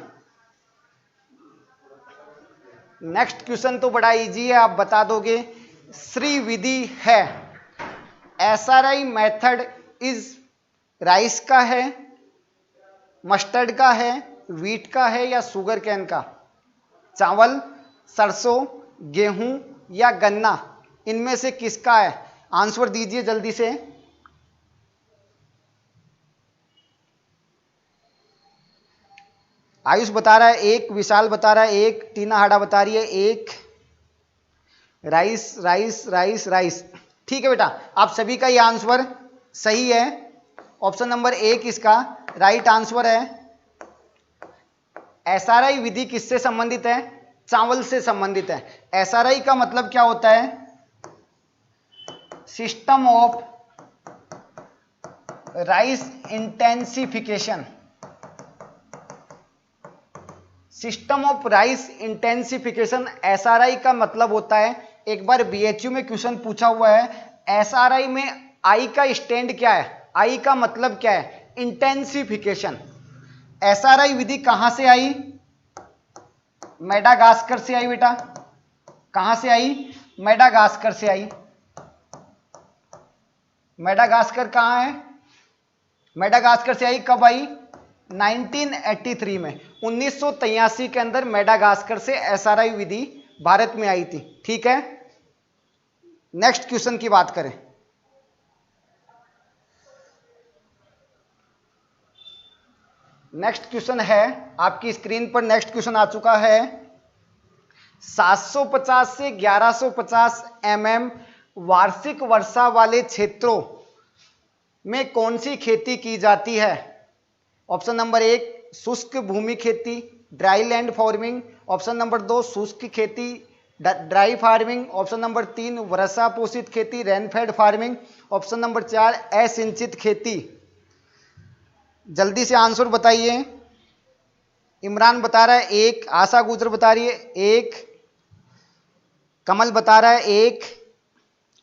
Speaker 1: Next question तो बड़ा इजी है, आप बता दोगे। श्री विधि है, एसआरआई मेथड इज राइस का है, मस्टर्ड का है, वीट का है या शुगर कैन का? चावल, सरसों, गेहूं या गन्ना, इनमें से किसका है? आंसर दीजिए जल्दी से। आयुष बता रहा है 1, विशाल बता रहा है 1, टीना हाड़ा बता रही है 1। Rice rice rice rice. ठीक है बेटा, आप सभी का ये आंसर सही है। ऑप्शन नंबर 1 इसका राइट आंसर है। एसआरआई विधि किससे संबंधित है? चावल से संबंधित है। एसआरआई का मतलब क्या होता है? System of rice intensification. System of rice intensification SRI का मतलब होता है। एक बार बीएचयू में क्वेश्चन पूछा हुआ है, एसआरआई में आई का स्टैंड क्या है? आई का मतलब क्या है? इंटेंसिफिकेशन। एसआरआई विधि कहां से आई? मेडागास्कर से आई बेटा। कहां से आई? मेडागास्कर से आई। मेडागास्कर कहां है? मेडागास्कर से आई। कब आई? 1983 में, 1983 के अंदर मेडागास्कर से एसआरआई विधि भारत में आई थी। ठीक है, नेक्स्ट क्वेश्चन की बात करें। नेक्स्ट क्वेश्चन है आपकी स्क्रीन पर, नेक्स्ट क्वेश्चन आ चुका है। 750 से 1150 mm वार्षिक वर्षा वाले क्षेत्रों में कौन सी खेती की जाती है? ऑप्शन नंबर 1 शुष्क भूमि खेती, dry land farming. Option number 2 शुष्क खेती, ड्राई फार्मिंग। ऑप्शन नंबर 3 वर्षा पोषित खेती, रेनफेड फार्मिंग। ऑप्शन नंबर 4 असिंचित खेती। जल्दी से आंसर बताइए। इमरान बता रहा है 1, आशा गुजर बता रही है 1, कमल बता रहा है 1,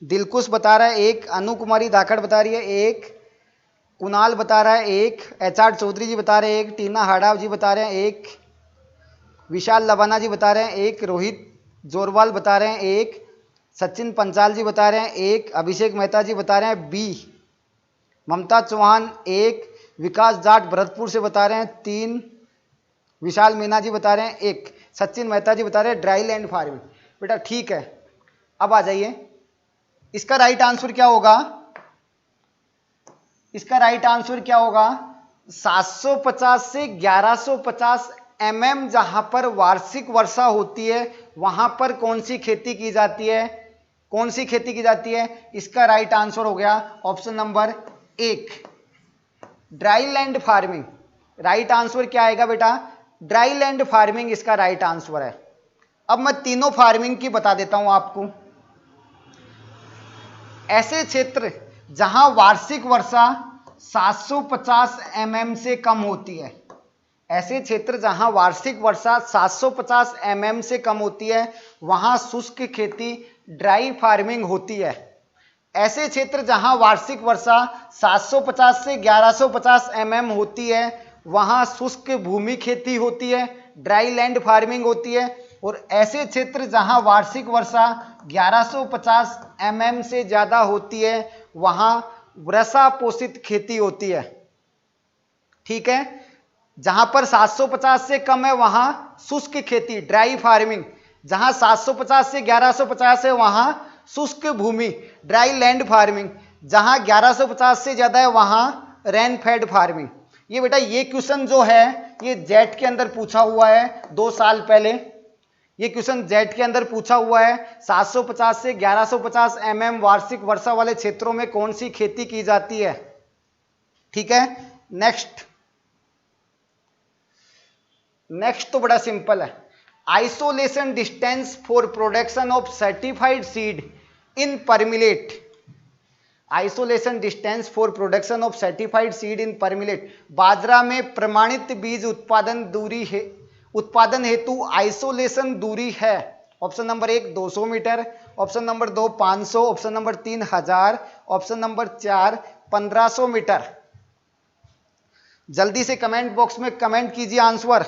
Speaker 1: दिलकुश बता रहा है 1, अनु कुमारी धाकड़ बता रही है 1, कुणाल बता रहा है 1, HR चौधरी जी बता रहे हैं 1, टीना हाडाव जी बता रहे हैं 1, विशाल लवाना जी बता रहे हैं 1, रोहित जोरवाल बता रहे हैं 1, सचिन पंचाल जी बता रहे हैं 1, अभिषेक मेहता जी बता रहे हैं B, ममता चौहान 1, विकास जाट भरतपुर से बता रहे हैं 3, विशाल मीना जी बता रहे हैं 1, सचिन मेहता जी बता रहे हैं ड्राई लैंड फार्मिंग। बेटा ठीक है, अब आ जाइए, इसका राइट आंसर क्या होगा? इसका राइट आंसर क्या होगा? 750 से 1150 mm जहां पर वार्षिक वर्षा होती है वहां पर कौन सी खेती की जाती है? कौन सी खेती की जाती है? इसका राइट आंसर हो गया option number 1 dry land farming. Right answer क्या आएगा बेटा? ड्राई लैंड फार्मिंग इसका राइट आंसर है। अब मैं तीनों फार्मिंग की बता देता हूं आपको। ऐसे क्षेत्र जहां वार्षिक वर्षा 750 mm से कम होती है, ऐसे क्षेत्र जहां वार्षिक वर्षा 750 mm से कम होती है वहां शुष्क खेती ड्राई फार्मिंग होती है। ऐसे क्षेत्र जहां वार्षिक वर्षा 750 से 1150 mm होती है वहां शुष्क भूमि खेती होती है, ड्राई लैंड फार्मिंग होती है। और ऐसे क्षेत्र जहां वार्षिक वर्षा 1150 mm से ज्यादा होती है वहां वर्षा पोषित खेती होती है। ठीक है, जहां पर 750 से कम है वहां शुष्क खेती ड्राई फार्मिंग, जहां 750 से 1150 है वहां शुष्क भूमि ड्राई लैंड फार्मिंग, जहां 1150 से ज्यादा है वहां रेन फेड फार्मिंग। ये बेटा ये क्वेश्चन जो है ये जेट के अंदर पूछा हुआ है 2 साल पहले। ये क्वेश्चन जेट के अंदर पूछा हुआ है 750 से 1150 mm वार्षिक वर्षा वाले क्षेत्रों में कौन सी खेती की जाती है। ठीक है, नेक्स्ट तो बड़ा सिंपल है। Isolation distance for production of certified seed in pearl millet. Isolation distance for production of certified seed in pearl millet. बाजरा में प्रमाणित बीज उत्पादन हेतु आइसोलेशन दूरी है। Option number 1 200 metre, option number 2 500, option number 3 1000, option number 4 1500 metre. जल्दी से comment box में कमेंट कीजिए आंसर।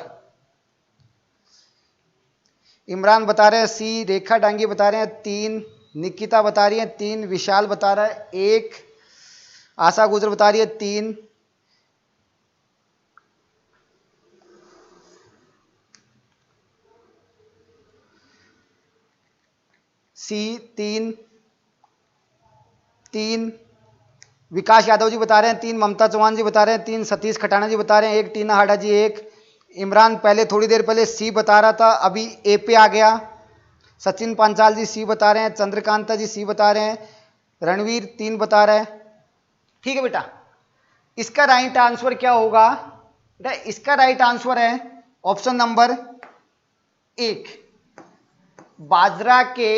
Speaker 1: इमरान बता रहे हैं C, रेखा डांगी बता रहे हैं 3, निकिता बता रही है 3, विशाल बता रहा है 1, आशा गुजर बता रही है 3, C 3, विकास यादव जी बता रहे हैं 3, ममता चौहान जी बता रहे हैं 3, सतीश खटाना जी बता रहे हैं 1, टीना हाडा जी 1, इमरान पहले थोड़ी देर पहले C बता रहा था अभी A पे आ गया। सचिन पांचाल जी C बता रहे हैं, चंद्रकांता जी C बता रहे हैं, रणवीर 3 बता रहे हैं। ठीक है बेटा, इसका राइट आंसर क्या होगा? बेटा इसका राइट आंसर है ऑप्शन नंबर 1 बाजरा के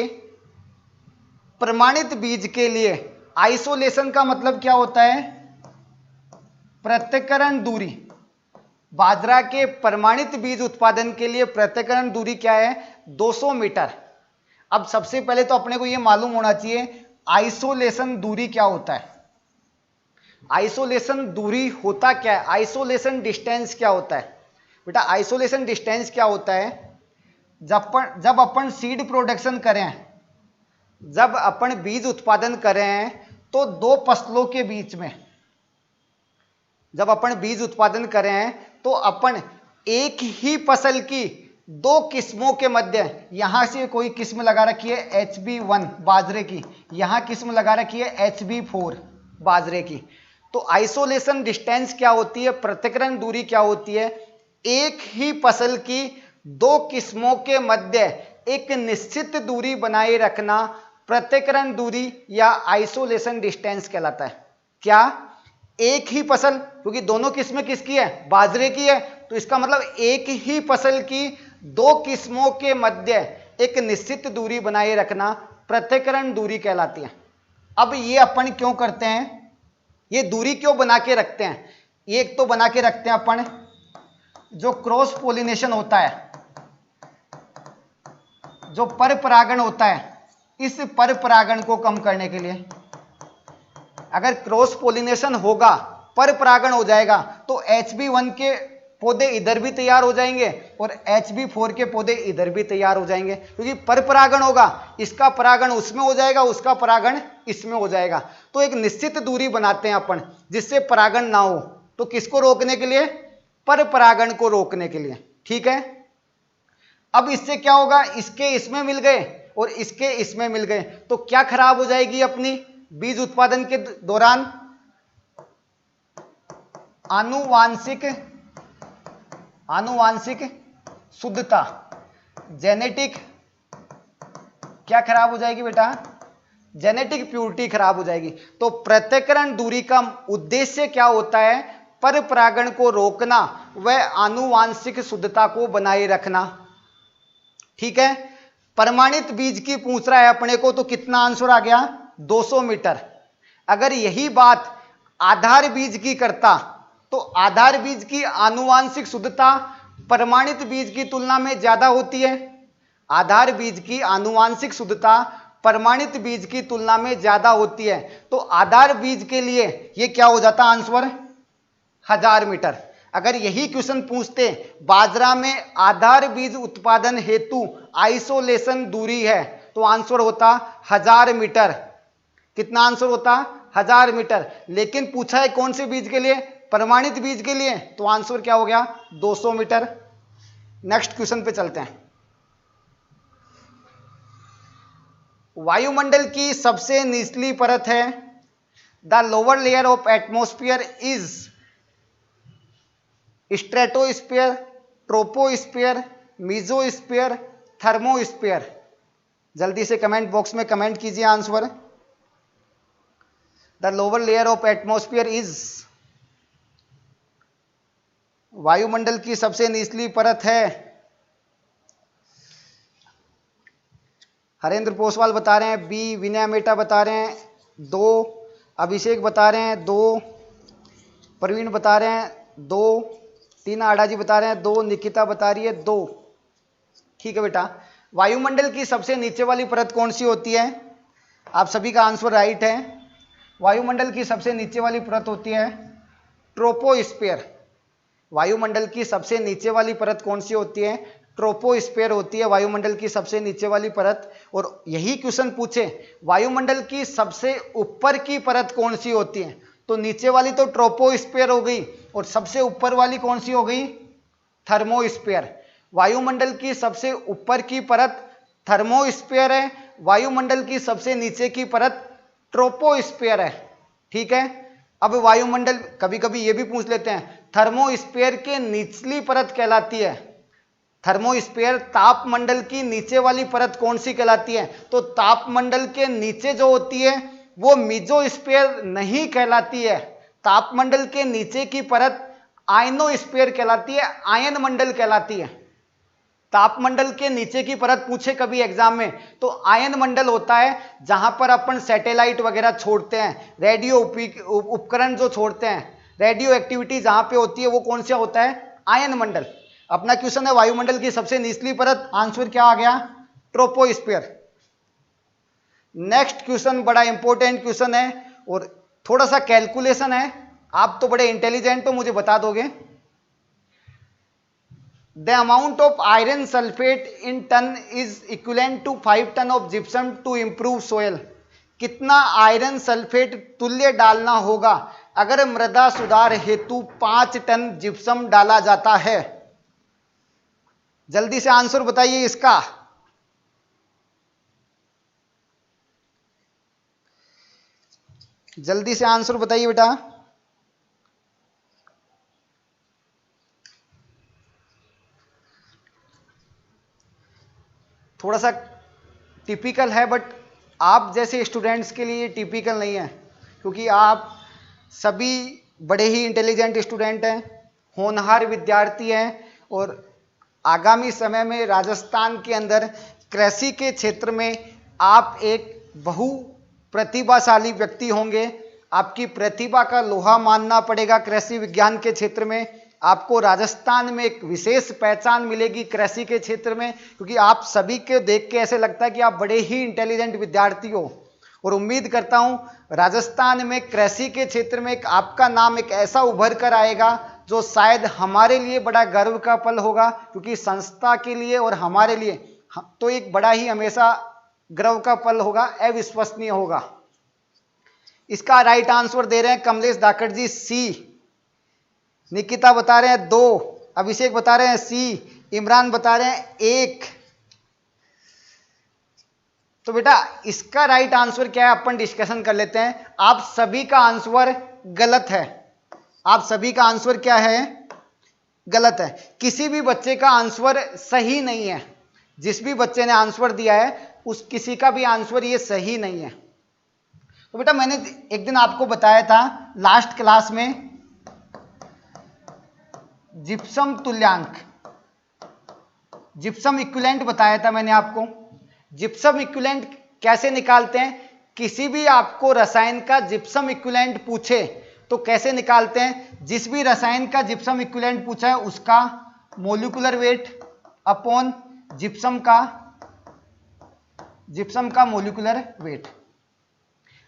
Speaker 1: प्रमाणित बीज के लिए आइसोलेशन का मतलब क्या होता है? पृथक्करण दूरी। बाजरा के प्रमाणित बीज उत्पादन के लिए पृथक्करण दूरी क्या है? 200 मीटर। अब सबसे पहले तो अपने को यह मालूम होना चाहिए आइसोलेशन दूरी क्या होता है। आइसोलेशन दूरी होता क्या है? आइसोलेशन डिस्टेंस क्या होता है? बेटा आइसोलेशन डिस्टेंस क्या होता है? जब अपन सीड प्रोडक्शन करें, जब अपन बीज उत्पादन करें तो दो फसलों के बीच में, जब अपन बीज उत्पादन करें तो अपन एक ही फसल की दो किस्मों के मध्य, यहां से कोई किस्म लगा रखी है HB1 बाजरे की, यहां किस्म लगा रखी है HB4 बाजरे की, तो आइसोलेशन डिस्टेंस क्या होती है, पृथक्करण दूरी क्या होती है, एक ही फसल की दो किस्मों के मध्य एक निश्चित दूरी बनाए रखना पृथक्करण दूरी या आइसोलेशन डिस्टेंस कहलाता है। क्या? एक ही फसल, क्योंकि दोनों किस्में किसकी है, बाजरे की है, तो इसका मतलब एक ही फसल की दो किस्मों के मध्य एक निश्चित दूरी बनाए रखना पृथक्करण दूरी कहलाती है। अब ये अपन क्यों करते हैं, ये दूरी क्यों बना के रखते हैं, एक तो बना के रखते हैं अपन जो क्रॉस पोलिनेशन होता है, जो पर परागण होता है, इस पर परागण को कम करने के लिए। अगर क्रॉस पोलिनेशन होगा, पर परागण हो जाएगा, तो HB1 के पौधे इधर भी तैयार हो जाएंगे और HB4 के पौधे इधर भी तैयार हो जाएंगे, क्योंकि पर परागण होगा, इसका परागण उसमें हो जाएगा, उसका परागण इसमें हो जाएगा। तो एक निश्चित दूरी बनाते हैं अपन जिससे परागण ना हो, तो किसको रोकने के लिए, पर परागण को रोकने के लिए। ठीक है, अब इससे क्या होगा, इसके इसमें मिल गए और इसके इसमें मिल गए, तो क्या खराब हो जाएगी अपनी बीज उत्पादन के दौरान, आनुवांशिक शुद्धता, जेनेटिक क्या खराब हो जाएगी बेटा, जेनेटिक प्योरिटी खराब हो जाएगी। तो पृथक्करण दूरी का उद्देश्य क्या होता है, पर परागण को रोकना व आनुवांशिक शुद्धता को बनाए रखना। ठीक है, प्रमाणित बीज की पूछ रहा है अपने को, तो कितना आंसर आ गया, 200 मीटर। अगर यही बात आधार बीज की करता तो आधार बीज की आनुवांशिक शुद्धता प्रमाणित बीज की तुलना में ज्यादा होती है, आधार बीज की आनुवांशिक शुद्धता प्रमाणित बीज की तुलना में ज्यादा होती है, तो आधार बीज के लिए ये क्या हो जाता आंसर, 1000 मीटर। अगर यही क्वेश्चन पूछते बाजरा में आधार बीज उत्पादन हेतु आइसोलेशन दूरी है, तो आंसर होता 1000 मीटर। कितना आंसर होता, 1000 मीटर। लेकिन पूछा है कौन से बीज के लिए, प्रमाणित बीज के लिए, तो आंसर क्या हो गया, 200 मीटर। नेक्स्ट क्वेश्चन पे चलते हैं। वायुमंडल की सबसे निचली परत है, the lower layer of atmosphere is stratosphere, troposphere, mesosphere, thermosphere. जल्दी से कमेंट बॉक्स में कमेंट कीजिए answer. The lower layer of atmosphere is, वायुमंडल की सबसे निचली परत है, हरेंद्र पोसवाल बता रहे हैं बी, विनय मेटा बता रहे हैं 2, अभिषेक बता रहे हैं 2, प्रवीण बता रहे हैं 2, टीना आडा जी बता रहे हैं 2, निकिता बता रही है 2। ठीक है बेटा, वायुमंडल की सबसे नीचे वाली परत कौन सी होती है, आप सभी का आंसर राइट है। वायुमंडल की सबसे नीचे वाली परत होती है ट्रोपोस्फीयर। वायुमंडल की सबसे नीचे वाली परत कौन सी होती है, ट्रोपोस्फीयर होती है वायुमंडल की सबसे नीचे वाली परत। और यही क्वेश्चन पूछे वायुमंडल की सबसे ऊपर की परत कौन सी होती है, तो नीचे वाली तो ट्रोपोस्फीयर हो गई और सबसे ऊपर वाली कौन सी हो गई, थर्मोस्फीयर। वायुमंडल की सबसे ऊपर की परत थर्मोस्फीयर है, वायुमंडल की सबसे नीचे की परत ट्रोपोस्फीयर है। ठीक है, अब वायुमंडल कभी कभी ये भी पूछ लेते हैं थर्मोस्फीयर के निचली परत कहलाती है, थर्मोस्फीयर तापमंडल की नीचे वाली परत कौन सी कहलाती है, तो तापमंडल के नीचे जो होती है वो मीजोस्फीयर नहीं कहलाती है, तापमंडल के नीचे की परत आयनोस्फीयर कहलाती है, आयन मंडल कहलाती है। तापमंडल के नीचे की परत पूछे कभी एग्जाम में तो आयन मंडल होता है, जहां पर अपन सैटेलाइट वगैरह छोड़ते हैं, रेडियो उपकरण जो छोड़ते हैं, रेडियो एक्टिविटी जहां पे होती है वो कौन सा होता है, आयन मंडल। अपना क्वेश्चन है वायुमंडल की सबसे निचली परत, आंसर क्या आ गया, ट्रोपोस्फीयर। नेक्स्ट क्वेश्चन बड़ा इंपॉर्टेंट क्वेश्चन है और थोड़ा सा कैलकुलेशन है, आप तो बड़े इंटेलिजेंट हो, मुझे बता दोगे। The amount of iron sulphate in ton is equivalent to 5 ton of gypsum to improve soil. कितना आयरन सल्फेट तुल्य डालना होगा अगर मृदा सुधार हेतु 5 टन जिप्सम डाला जाता है? जल्दी से आंसर बताइए इसका। जल्दी से आंसर बताइए बेटा। थोड़ा सा टिपिकल है बट आप जैसे स्टूडेंट्स के लिए टिपिकल नहीं है, क्योंकि आप सभी बड़े ही इंटेलिजेंट स्टूडेंट हैं, होनहार विद्यार्थी हैं और आगामी समय में राजस्थान के अंदर कृषि के क्षेत्र में आप एक बहु प्रतिभाशाली व्यक्ति होंगे। आपकी प्रतिभा का लोहा मानना पड़ेगा। कृषि विज्ञान के क्षेत्र में आपको राजस्थान में एक विशेष पहचान मिलेगी कृषि के क्षेत्र में, क्योंकि आप सभी के देख के ऐसे लगता है कि आप बड़े ही इंटेलिजेंट विद्यार्थी हो। और उम्मीद करता हूं राजस्थान में कृषि के क्षेत्र में एक आपका नाम एक ऐसा उभर कर आएगा जो शायद हमारे लिए बड़ा गर्व का पल होगा, क्योंकि संस्था के लिए और हमारे लिए तो एक बड़ा ही हमेशा गर्व का पल होगा, अविश्वसनीय होगा। इसका राइट आंसर दे रहे हैं कमलेश धाकड़ जी सी, निकिता बता रहे हैं 2, अभिषेक बता रहे हैं सी, इमरान बता रहे हैं 1। तो बेटा इसका राइट आंसर क्या है अपन डिस्कशन कर लेते हैं। आप सभी का आंसर गलत है। आप सभी का आंसर क्या है? गलत है। किसी भी बच्चे का आंसर सही नहीं है। जिस भी बच्चे ने आंसर दिया है उस किसी का भी आंसर ये सही नहीं है। तो बेटा मैंने एक दिन आपको बताया था लास्ट क्लास में जिप्सम तुल्यांक, जिप्सम इक्विवेलेंट बताया था मैंने आपको। जिप्सम इक्विवेलेंट कैसे निकालते हैं? किसी भी आपको रसायन का जिप्सम इक्विवेलेंट पूछे तो कैसे निकालते हैं? जिस भी रसायन का जिप्सम इक्विवेलेंट पूछा है उसका मोलिकुलर वेट अपॉन जिप्सम का मोलिकुलर वेट।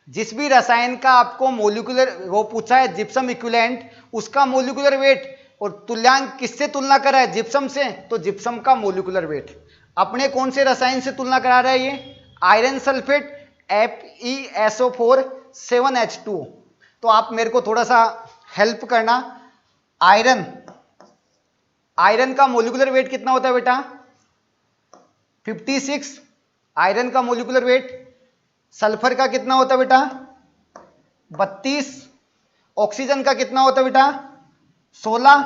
Speaker 1: जिस भी रसायन का आपको मोलिकुलर वो पूछा है जिप्सम इक्विवेलेंट, उसका मोलिकुलर वेट, और तुल्यांक किससे तुलना करा है? जिप्सम से, तो जिप्सम का मोलिकुलर वेट। अपने कौन से रसायन से तुलना करा रहा है ये? Iron sulphate FeSO4 7H2O। तो आप मेरे को थोड़ा सा हेल्प करना। आयरन का मोलिकुलर वेट कितना होता है बेटा? 56 आयरन का मोलिकुलर वेट। सल्फर का कितना होता है बेटा? 32। ऑक्सीजन का कितना होता है बेटा? 16।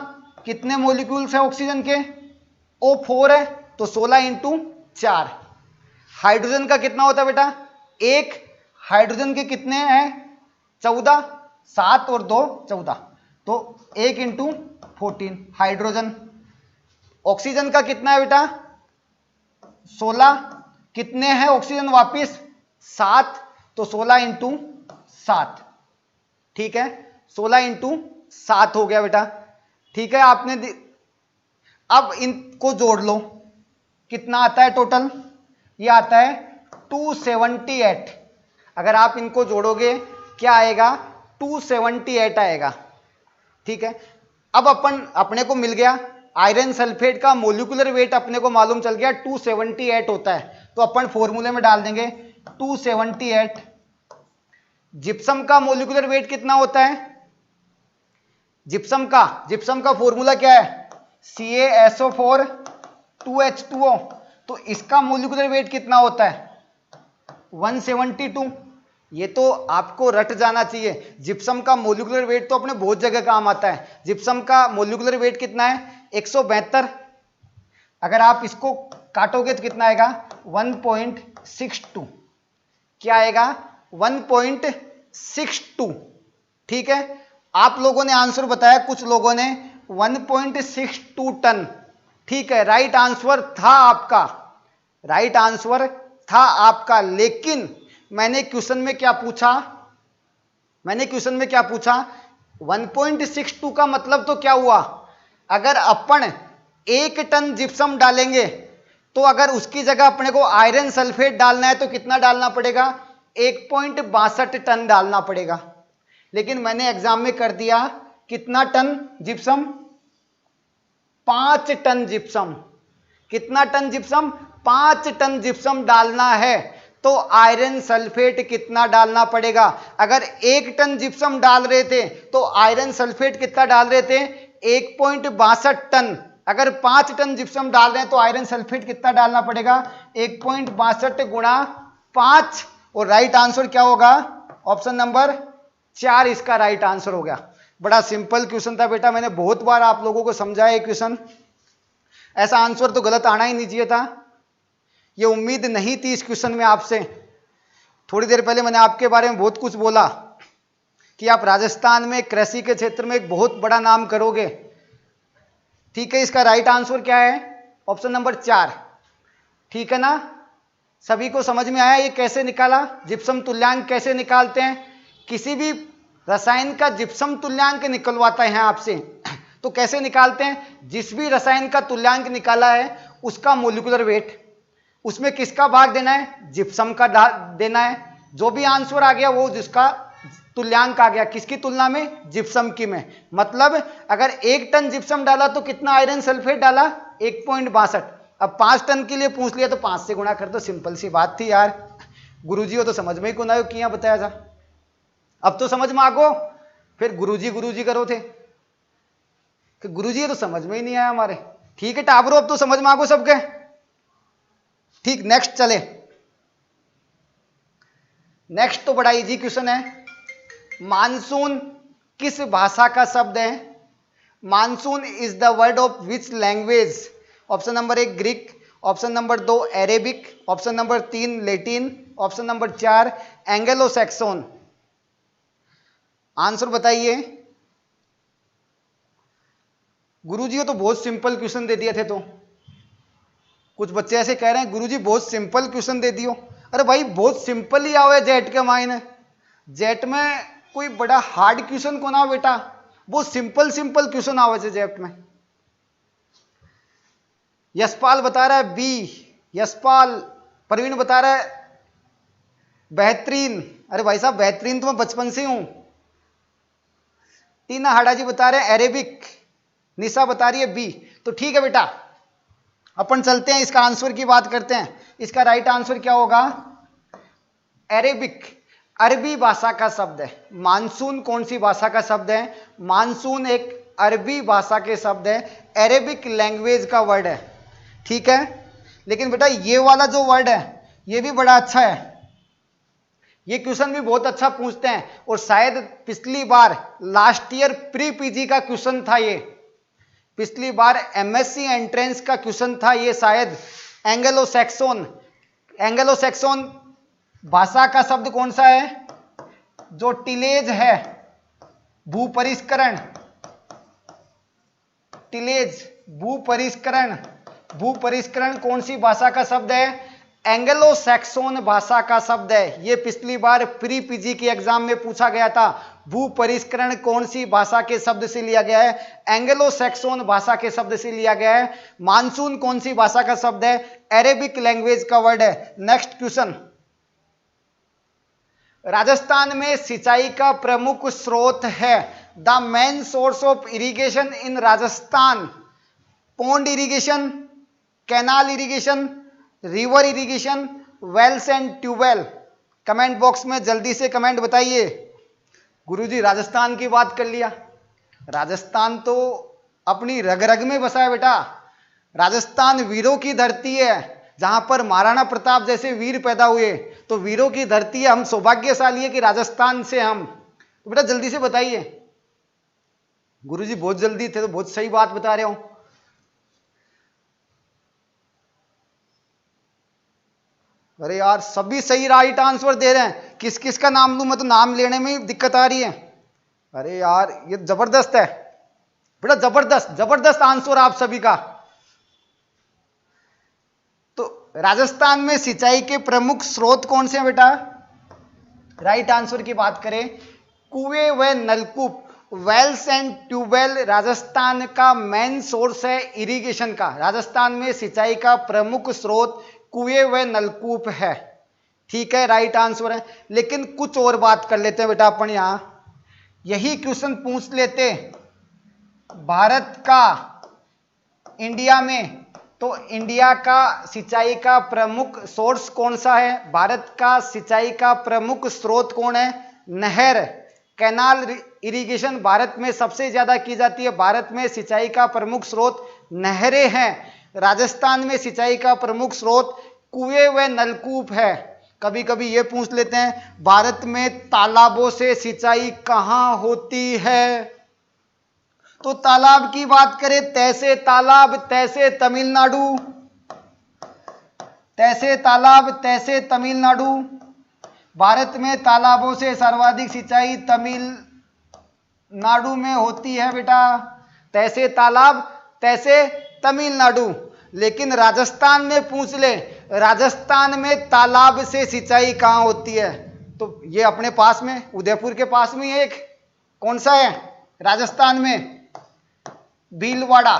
Speaker 1: कितने मोलिक्यूल्स है ऑक्सीजन के? O4 है, तो 16 इंटू 4। हाइड्रोजन का कितना होता है बेटा? 1। हाइड्रोजन के कितने हैं? 14। 7 और 2 14, तो 1 इंटू 14 हाइड्रोजन। ऑक्सीजन का कितना है बेटा? 16। कितने हैं ऑक्सीजन वापिस? 7, तो 16 इंटू 7। ठीक है, 16 इंटू 7 हो गया बेटा। ठीक है, आपने अब इनको जोड़ लो, कितना आता है टोटल? ये आता है 278। अगर आप इनको जोड़ोगे क्या आएगा? 278 आएगा। ठीक है, अब अपने को मिल गया आयरन सल्फेट का मोलिकुलर वेट, अपने को मालूम चल गया 278 होता है। तो अपन फॉर्मूले में डाल देंगे 278। जिप्सम का मोलिकुलर वेट कितना होता है? जिप्सम का फॉर्मूला क्या है? CaSO4 2H2O। तो इसका मोलिकुलर वेट कितना होता है? 172। ये तो आपको रट जाना चाहिए। जिप्सम का मोलिकुलर वेट तो अपने बहुत जगह काम आता है। जिप्सम का मोलिकुलर वेट कितना है? 172। अगर आप इसको काटोगे तो कितना आएगा? 1.62। क्या आएगा? 1.62। ठीक है, आप लोगों ने आंसर बताया, कुछ लोगों ने 1.62 टन। ठीक है, राइट आंसर था आपका, राइट आंसर था आपका। लेकिन मैंने क्वेश्चन में क्या पूछा? 1.62 का मतलब तो क्या हुआ? अगर अपन 1 टन जिप्सम डालेंगे तो अगर उसकी जगह अपने को आयरन सल्फेट डालना है तो कितना डालना पड़ेगा? 1.62 टन डालना पड़ेगा। लेकिन मैंने एग्जाम में कर दिया कितना टन जिप्सम? 5 ton gypsum. कितना टन जिप्सम? 5 टन जिप्सम डालना है तो आयरन सल्फेट कितना डालना पड़ेगा? अगर 1 टन जिप्सम डाल रहे थे तो आयरन सल्फेट कितना डाल रहे थे? 1.62 टन। अगर 5 टन जिप्सम डाल रहे हैं तो आयरन सल्फेट कितना डालना पड़ेगा? 1.62 गुणा 5। और राइट आंसर क्या होगा? ऑप्शन नंबर 4 इसका राइट आंसर हो गया। बड़ा सिंपल क्वेश्चन था बेटा, मैंने बहुत बार आप लोगों को समझाया ये क्वेश्चन। ऐसा आंसर तो गलत आना ही नहीं चाहिए था। ये उम्मीद नहीं थी इस क्वेश्चन में आपसे। थोड़ी देर पहले मैंने आपके बारे में बहुत कुछ बोला कि आप राजस्थान में कृषि के क्षेत्र में एक बहुत बड़ा नाम करोगे। ठीक है, इसका राइट आंसर क्या है? Option number 4। ठीक है ना? सभी को समझ में आया ये कैसे निकाला? जिप्सम तुल्यांक कैसे निकालते हैं? किसी भी रसायन का जिप्सम तुल्यांक निकलवाता है आपसे तो कैसे निकालते हैं? जिस भी रसायन का तुल्यांक निकाला है उसका मोलिकुलर वेट, उसमें किसका भाग देना है? जिप्सम का देना है। जो भी आंसर आ गया वो जिसका तुल्यांक आ गया, किसकी तुलना में? जिप्सम की में। मतलब अगर 1 टन जिप्सम डाला तो कितना आयरन सल्फेट डाला? 1.62। अब 5 टन के लिए पूछ लिया तो 5 से गुणा कर दो। सिंपल सी बात थी यार। गुरुजी हो तो समझ में ही को ना किया बताया था। अब तो समझ में आगो, फिर गुरुजी करो थे कि गुरुजी तो समझ में ही नहीं आया हमारे। ठीक है टाबरो, अब तो समझ में आगो सबके। ठीक, नेक्स्ट चले। नेक्स्ट तो बड़ा इजी क्वेश्चन है। मानसून किस भाषा का शब्द है? Monsoon is the word of which language? Option number 1 Greek, option number 2 Arabic, option number 3 Latin, option number 4 Anglo Saxon. Answer बताइए। गुरुजी तो बहुत सिंपल क्वेश्चन दे दिए थे। तो कुछ बच्चे ऐसे कह रहे हैं गुरुजी बहुत सिंपल क्वेश्चन दे दियो। अरे भाई बहुत सिंपल ही आवे जेट के मायने। जेट में कोई बड़ा हार्ड क्वेश्चन को ना बेटा, बहुत सिंपल क्वेश्चन आवे से जेट में। यशपाल बता रहा है बी। यशपाल। प्रवीण बता रहा है बेहतरीन। अरे भाई साहब बेहतरीन तो मैं बचपन से हूं। टीना हाड़ा जी बता रहे हैं अरेबिक। निशा बता रही है बी। तो ठीक है बेटा, अपन चलते हैं इसका आंसर की बात करते हैं। इसका राइट आंसर क्या होगा? अरेबिक अरबी भाषा का शब्द है। मानसून कौन सी भाषा का शब्द है? मानसून एक अरबी भाषा के शब्द है, अरेबिक लैंग्वेज का वर्ड है। ठीक है, लेकिन बेटा ये वाला जो वर्ड है ये भी बड़ा अच्छा है। ये क्वेश्चन भी बहुत अच्छा पूछते हैं और शायद पिछली बार लास्ट ईयर प्री पीजी का क्वेश्चन था ये। पिछली बार एमएससी एंट्रेंस का क्वेश्चन था ये शायद। Anglo Saxon. एंग्लो सैक्सन भाषा का शब्द कौन सा है? जो टिलेज है, भूपरिष्करण। टिलेज भूपरिष्करण। भूपरिष्करण कौन सी भाषा का शब्द है? एंग्लो सैक्सन भाषा का शब्द है। ये पिछली बार प्री पीजी के एग्जाम में पूछा गया था। भूपरिष्करण कौन सी भाषा के शब्द से लिया गया है? एंग्लो सैक्सन भाषा के शब्द से लिया गया है। मानसून कौन सी भाषा का शब्द है? अरेबिक लैंग्वेज का वर्ड है। Next question. राजस्थान में सिंचाई का प्रमुख स्रोत है। The main source of irrigation in Rajasthan. Pond irrigation, canal irrigation, river irrigation, wells and tubewell. Comment box में जल्दी से कमेंट बताइए। गुरुजी राजस्थान की बात कर लिया। राजस्थान तो अपनी रग रग में बसा है बेटा। राजस्थान वीरों की धरती है, जहां पर महाराणा प्रताप जैसे वीर पैदा हुए। तो वीरों की धरती है, हम सौभाग्यशाली है कि राजस्थान से हम। तो बेटा जल्दी से बताइए। गुरुजी बहुत जल्दी थे तो बहुत सही बात बता रहे हो। अरे यार सभी सही राइट आंसर दे रहे हैं। किस किस का नाम लूं? मैं तो नाम लेने में ही दिक्कत आ रही है। अरे यार ये जबरदस्त है बेटा, जबरदस्त आंसर आप सभी का। तो राजस्थान में सिंचाई के प्रमुख स्रोत कौन से हैं बेटा? राइट आंसर की बात करें, कुएं व नलकूप, वेल्स एंड ट्यूबवेल राजस्थान का मेन सोर्स है इरिगेशन का। राजस्थान में सिंचाई का प्रमुख स्रोत कुएं व नलकूप है। ठीक है, राइट आंसर है। लेकिन कुछ और बात कर लेते हैं बेटा अपन। यहां यही क्वेश्चन पूछ लेते, भारत का इंडिया में, तो इंडिया का सिंचाई का प्रमुख सोर्स कौन सा है? भारत का सिंचाई का प्रमुख स्रोत कौन है? नहर, कैनाल इरिगेशन भारत में सबसे ज्यादा की जाती है। भारत में सिंचाई का प्रमुख स्रोत नहरें हैं। राजस्थान में सिंचाई का प्रमुख स्रोत कुएं व नलकूप है। कभी कभी ये पूछ लेते हैं भारत में तालाबों से सिंचाई कहां होती है? तो तालाब की बात करें, तैसे तालाब तैसे तमिलनाडु, तैसे तालाब तैसे तमिलनाडु। भारत में तालाबों से सर्वाधिक सिंचाई तमिलनाडु में होती है बेटा, तैसे तालाब तैसे तमिलनाडु। लेकिन राजस्थान में पूछ ले, राजस्थान में तालाब से सिंचाई कहां होती है? तो ये अपने पास में उदयपुर के पास में एक, कौन सा है राजस्थान में? भीलवाड़ा।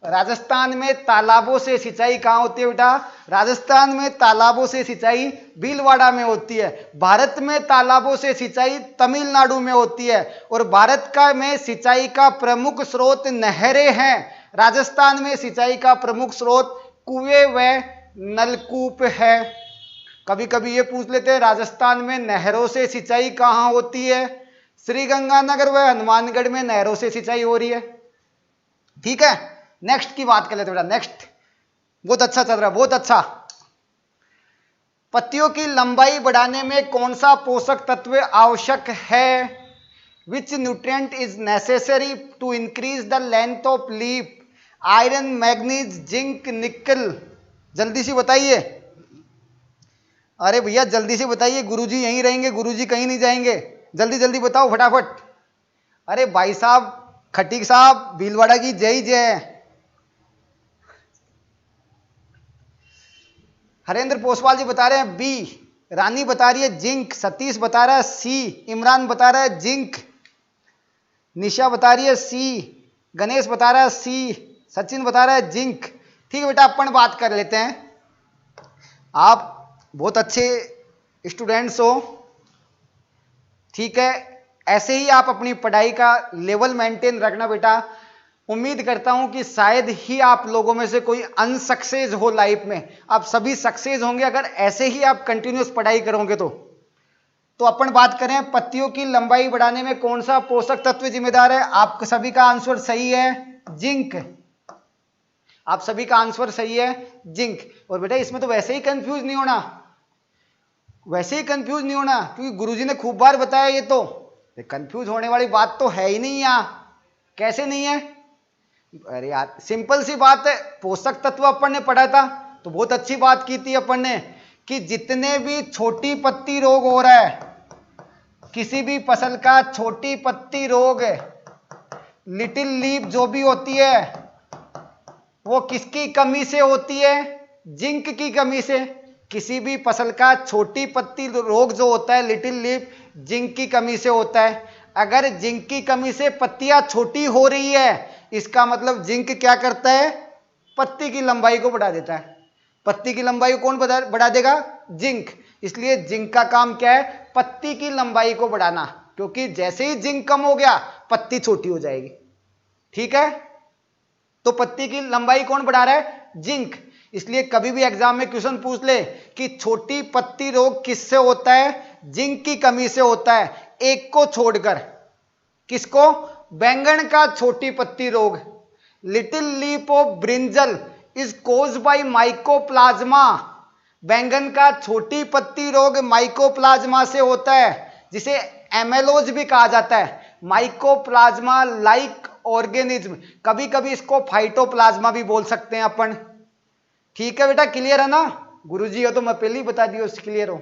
Speaker 1: राजस्थान में तालाबों से सिंचाई कहां होती है बेटा? राजस्थान में तालाबों से सिंचाई भीलवाड़ा में होती है। भारत में तालाबों से सिंचाई तमिलनाडु में होती है। और भारत का में सिंचाई का प्रमुख स्रोत नहरें हैं। राजस्थान में सिंचाई का प्रमुख स्रोत कुएं व नलकूप है। कभी कभी ये पूछ लेते हैं राजस्थान में नहरों से सिंचाई कहां होती है? श्रीगंगानगर व हनुमानगढ़ में नहरों से सिंचाई हो रही है। ठीक है, नेक्स्ट की बात कर लेते बेटा। नेक्स्ट बहुत अच्छा चल रहा है, बहुत अच्छा। पत्तियों की लंबाई बढ़ाने में कौन सा पोषक तत्व आवश्यक है? Which nutrient is necessary to increase the length of leaf? Iron, manganese, zinc, nickel. जल्दी से बताइए। अरे भैया जल्दी से बताइए, गुरुजी यहीं रहेंगे, गुरुजी कहीं नहीं जाएंगे। जल्दी जल्दी बताओ फटाफट। अरे भाई साहब, खटीक साहब, भीलवाड़ा की जय जय। हरेंद्र पोसवाल जी बता रहे हैं बी, रानी बता रही है जिंक, सतीश बता रहा है सी, इमरान बता रहा है जिंक, निशा बता रही है सी, गणेश बता रहा है सी, सचिन बता रहा है जिंक। ठीक है बेटा, अपन बात कर लेते हैं। आप बहुत अच्छे स्टूडेंट्स हो, ठीक है, ऐसे ही आप अपनी पढ़ाई का लेवल मेंटेन रखना बेटा। उम्मीद करता हूं कि शायद ही आप लोगों में से कोई अनसक्सेस हो लाइफ में। आप सभी सक्सेस होंगे अगर ऐसे ही आप कंटिन्यूस पढ़ाई करोगे तो अपन बात करें पत्तियों की लंबाई बढ़ाने में कौन सा पोषक तत्व जिम्मेदार है? आप सभी का आंसर सही है, जिंक। आप सभी का आंसर सही है, जिंक। और बेटा इसमें तो वैसे ही कंफ्यूज नहीं होना, वैसे ही कंफ्यूज नहीं होना, क्योंकि गुरुजी ने खूब बार बताया। ये तो कंफ्यूज होने वाली बात तो है ही नहीं यहां। कैसे नहीं है? अरे यार सिंपल सी बात है, पोषक तत्व अपन ने पढ़ा था तो बहुत अच्छी बात की थी अपन ने कि जितने भी छोटी पत्ती रोग हो रहा है, किसी भी फसल का छोटी पत्ती रोग, लिटिल लीफ जो भी होती है, वो किसकी कमी से होती है? जिंक की कमी से। किसी भी फसल का छोटी पत्ती रोग जो होता है, लिटिल लीफ, जिंक की कमी से होता है। अगर जिंक की कमी से पत्तियां छोटी हो रही है, इसका मतलब जिंक क्या करता है? पत्ती की लंबाई को बढ़ा देता है। पत्ती की लंबाई को कौन बढ़ा देगा? जिंक। इसलिए जिंक का काम क्या है? पत्ती की लंबाई को बढ़ाना, क्योंकि जैसे ही जिंक कम हो गया पत्ती छोटी हो जाएगी। ठीक है, तो पत्ती की लंबाई कौन बढ़ा रहा है? जिंक। इसलिए कभी भी एग्जाम में क्वेश्चन पूछ ले कि छोटी पत्ती रोग किससे होता है? जिंक की कमी से होता है, एक को छोड़कर। किसको? बैंगन का छोटी पत्ती रोग। Little leaf of brinjal is caused by mycoplasma. बैंगन का छोटी पत्ती रोग माइकोप्लाज्मा से होता है, जिसे एमेलोज भी कहा जाता है। माइकोप्लाज्मा लाइक ऑर्गेनिज्म, कभी कभी इसको फाइटोप्लाज्मा भी बोल सकते हैं अपन। ठीक है बेटा, क्लियर है ना? गुरुजी हो तो मैं पहले ही बता दिया, क्लियर हो?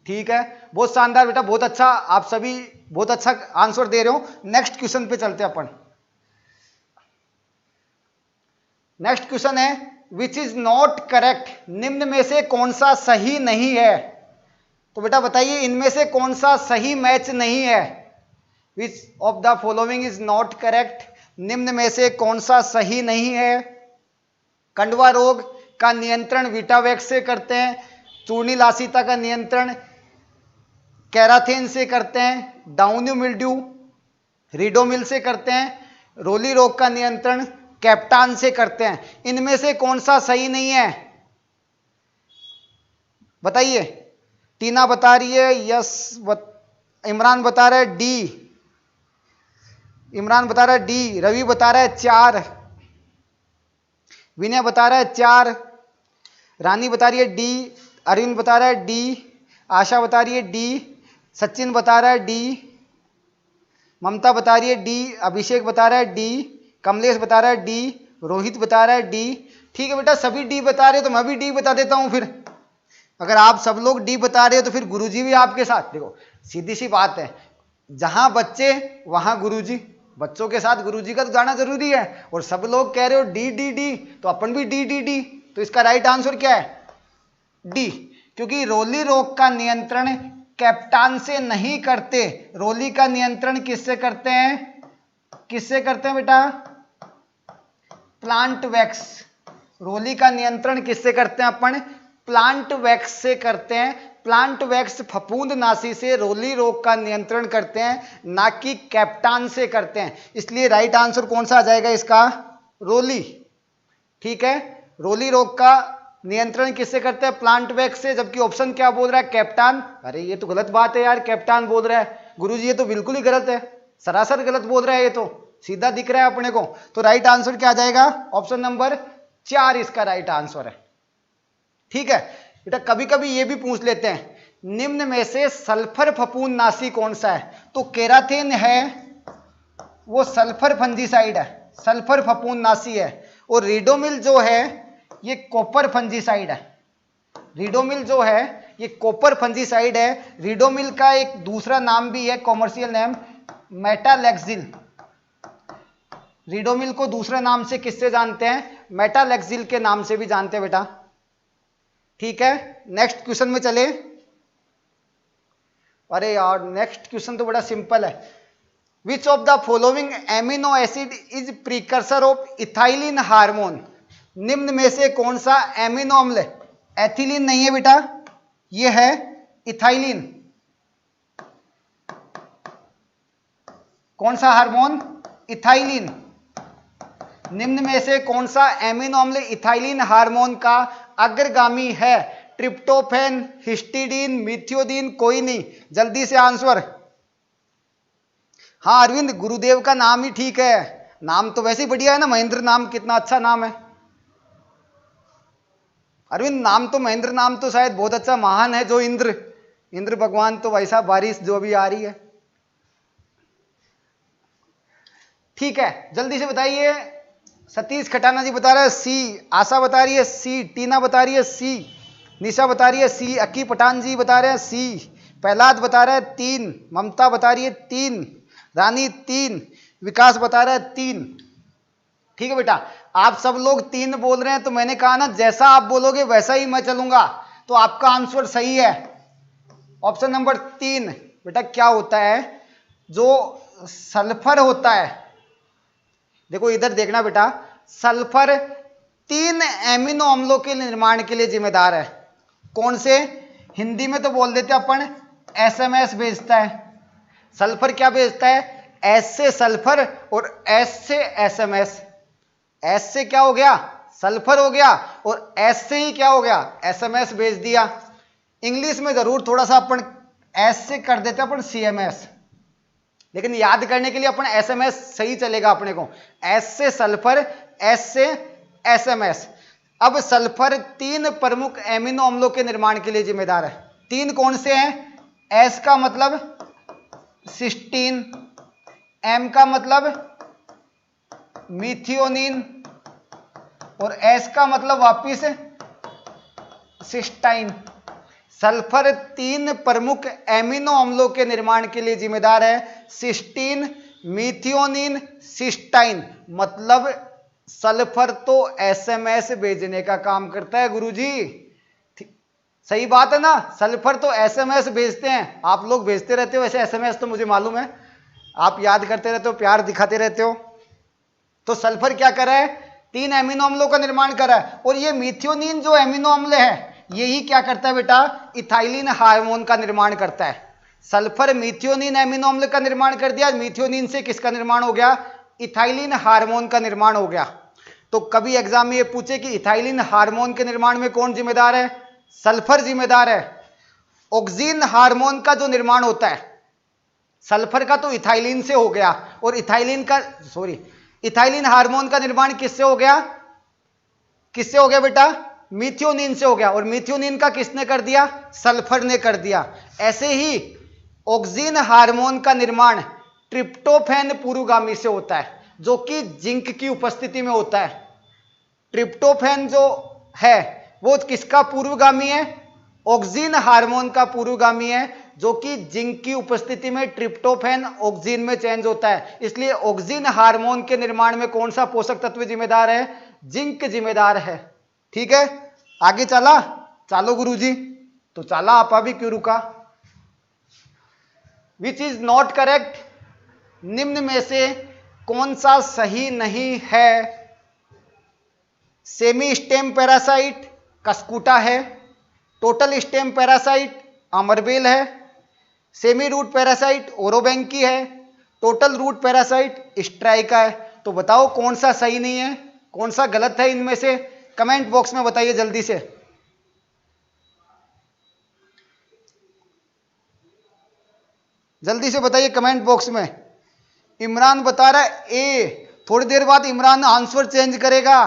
Speaker 1: ठीक है, बहुत शानदार बेटा, बहुत अच्छा। आप सभी बहुत अच्छा आंसर दे रहे हो। नेक्स्ट क्वेश्चन पे चलते हैं अपन। नेक्स्ट क्वेश्चन है विच इज नॉट करेक्ट। निम्न में से कौन सा सही नहीं है? तो बेटा बताइए इनमें से कौन सा सही मैच नहीं है? Which of the following is not correct. निम्न में से कौन सा सही नहीं है? कंडवा रोग का नियंत्रण वीटावैक्स से करते हैं, चूर्णी लासिता का नियंत्रण कैराथेन से करते हैं, डाउन्यू मिल्ड्यू रिडोमिल से करते हैं, रोली रोग का नियंत्रण कैप्टान से करते हैं। इनमें से कौन सा सही नहीं है बताइए। टीना बता रही है यस, इमरान बता रहा है डी, इमरान बता रहा है डी, रवि बता रहा है 4, विनय बता रहा है 4, रानी बता रही है डी, अरविंद बता रहा है डी, आशा बता रही है डी, सचिन बता रहा है डी, ममता बता रही है डी, अभिषेक बता रहा है डी, कमलेश बता रहा है डी, रोहित बता रहा है डी। ठीक है बेटा, सभी डी बता रहे हो तो मैं भी डी बता देता हूं। फिर अगर आप सब लोग डी बता रहे हो तो फिर गुरुजी भी आपके साथ। देखो सीधी सी बात है, जहां बच्चे वहां गुरुजी, बच्चों के साथ गुरुजी का तो जाना जरूरी है। और सब लोग कह रहे हो डी डी डी, तो अपन भी डी डी डी। तो इसका राइट आंसर क्या है? डी, क्योंकि रोली रोग का नियंत्रण कैप्टान से नहीं करते। रोली का नियंत्रण किससे करते हैं? किससे करते हैं बेटा? Plant wax. रोली का नियंत्रण किससे करते हैं अपन? प्लांट वैक्स से करते हैं। प्लांट वैक्स फफूंद नाशी से रोली रोग का नियंत्रण करते हैं, ना कि कैप्टान से करते हैं। इसलिए राइट आंसर कौन सा आ जाएगा इसका? रोली। ठीक है, रोली रोग का नियंत्रण किससे करते हैं? प्लांट वैक्स से। जबकि ऑप्शन क्या बोल रहा है? कैप्टान। अरे ये तो गलत बात है यार, कैप्टान बोल रहा है गुरुजी, ये तो बिल्कुल ही गलत है, सरासर गलत बोल रहा है, ये तो सीधा दिख रहा है अपने को। तो राइट आंसर क्या आ जाएगा? ऑप्शन नंबर 4 इसका राइट आंसर है। ठीक है बेटा, कभी कभी ये भी पूछ लेते हैं निम्न में से सल्फर फफूंद नाशी कौन सा है? तो केराथिन है, वो सल्फर फंजीसाइड है, सल्फर फफूंद नाशी है। और रीडोमिल जो है ये कॉपर फंजीसाइड है। रीडोमिल जो है ये कॉपर फंजीसाइड है। रीडोमिल का एक दूसरा नाम भी है, कॉमर्शियल नेम मेटालेक्सिल। रीडोमिल को दूसरे नाम से किससे जानते हैं? मेटालेक्सिल के नाम से भी जानते हैं बेटा। ठीक है, नेक्स्ट क्वेश्चन में चले। अरे यार नेक्स्ट क्वेश्चन तो बड़ा सिंपल है। Which of the following amino acid is precursor of ethylene hormone? निम्न में से कौन सा एमिनो अम्ल? एथिलीन नहीं है बेटा, ये है इथाइलिन। कौन सा हार्मोन? इथाइलिन। निम्न में से कौन सा एमिनो अम्ल इथाइलिन हार्मोन का अग्रगामी है? ट्रिप्टोफैन, हिस्टिडीन, मिथियोनिन, कोई नहीं। जल्दी से आंसर। हाँ अरविंद, गुरुदेव का नाम ही ठीक है, नाम तो वैसे ही बढ़िया है ना, महेंद्र नाम कितना अच्छा नाम है। अरविंद नाम तो महेंद्र नाम तो शायद बहुत अच्छा, महान है जो इंद्र, इंद्र भगवान तो वैसा बारिश जो अभी आ रही है। ठीक है, जल्दी से बताइए। सतीश खटाना जी बता रहे हैं सी, आशा बता रही है सी, टीना बता रही है सी, निशा बता रही है सी, अक्की पठान जी बता रहे हैं सी, प्रहलाद बता रहे हैं 3, ममता बता रही है 3, रानी 3, विकास बता रहा है 3। ठीक है बेटा, आप सब लोग 3 बोल रहे हैं तो मैंने कहा ना जैसा आप बोलोगे वैसा ही मैं चलूंगा। तो आपका आंसर सही है, ऑप्शन नंबर 3। बेटा क्या होता है, जो सल्फर होता है, देखो इधर देखना बेटा, सल्फर 3 एमिनो अम्लों के निर्माण के लिए जिम्मेदार है। कौन से? हिंदी में तो बोल देते अपन एसएमएस भेजता है। सल्फर क्या भेजता है? एस से सल्फर और एस से एसएमएस। एस से क्या हो गया? सल्फर हो गया, और एस से ही क्या हो गया? एसएमएस भेज दिया। इंग्लिश में जरूर थोड़ा सा अपन एस से कर देते अपन सीएमएस, लेकिन याद करने के लिए अपन एसएमएस सही चलेगा अपने को। एस से सल्फर, एस से एसएमएस। अब सल्फर 3 प्रमुख एमिनो अम्लों के निर्माण के लिए जिम्मेदार है। 3 कौन से हैं? एस का मतलब सिस्टीन, एम का मतलब मिथियोनिन, और एस का मतलब वापिस सिस्टाइन। सल्फर 3 प्रमुख एमिनो अम्लों के निर्माण के लिए जिम्मेदार है। Cysteine, methionine, cystine. मतलब सल्फर तो एसएमएस भेजने का काम करता है गुरुजी। सही बात है ना, सल्फर तो एसएमएस भेजते हैं। आप लोग भेजते रहते हो ऐसे एसएमएस, तो मुझे मालूम है, आप याद करते रहते हो, प्यार दिखाते रहते हो। तो सल्फर क्या कर रहा है? 3 एमिनो अम्लों का निर्माण कर रहा है। और ये मिथियोनिन जो एमिनो अम्ल है, यही क्या करता है बेटा? इथाइलिन हार्मोन का निर्माण करता है। सल्फर मिथियोनिन एमिनो अम्ल का निर्माण कर दिया, मिथियोनिन से किसका निर्माण हो गया? इथाइलिन हार्मोन का निर्माण हो गया। तो कभी एग्जाम में ये पूछे कि इथाइलिन हार्मोन के निर्माण में कौन जिम्मेदार है? सल्फर जिम्मेदार है। ऑक्सीन हार्मोन का जो निर्माण होता है सल्फर का तो इथाइलिन से हो गया, और इथाइलिन हार्मोन का निर्माण किससे हो गया? किससे हो गया बेटा? मीथियोनिन से हो गया, और मीथियोनिन का किसने कर दिया? सल्फर ने कर दिया। ऐसे ही ऑक्सीन हार्मोन का निर्माण ट्रिप्टोफैन पूर्वगामी से होता है, जो कि जिंक की उपस्थिति में होता है। ट्रिप्टोफैन जो है वो किसका पूर्वगामी है? ऑक्सीन हार्मोन का पूर्वगामी है, जो कि जिंक की उपस्थिति में ट्रिप्टोफैन ऑक्सीन में चेंज होता है। इसलिए ऑक्सीन हार्मोन के निर्माण में कौन सा पोषक तत्व जिम्मेदार है? जिंक जिम्मेदार है। ठीक है, आगे चालो गुरुजी। तो चला, आपा भी क्यों रुका? विच इज नॉट करेक्ट, निम्न में से कौन सा सही नहीं है? सेमी स्टेम पैरासाइट कस्कुटा है, टोटल स्टेम पैरासाइट अमरबेल है, सेमी रूट पैरासाइट ओरोबैंकी है, टोटल रूट पैरासाइट स्ट्राइका है। तो बताओ कौन सा सही नहीं है, कौन सा गलत है इनमें से? कमेंट बॉक्स में बताइए जल्दी से। जल्दी से बताइए कमेंट बॉक्स में। इमरान बता रहा है ए, थोड़ी देर बाद इमरान आंसर चेंज करेगा।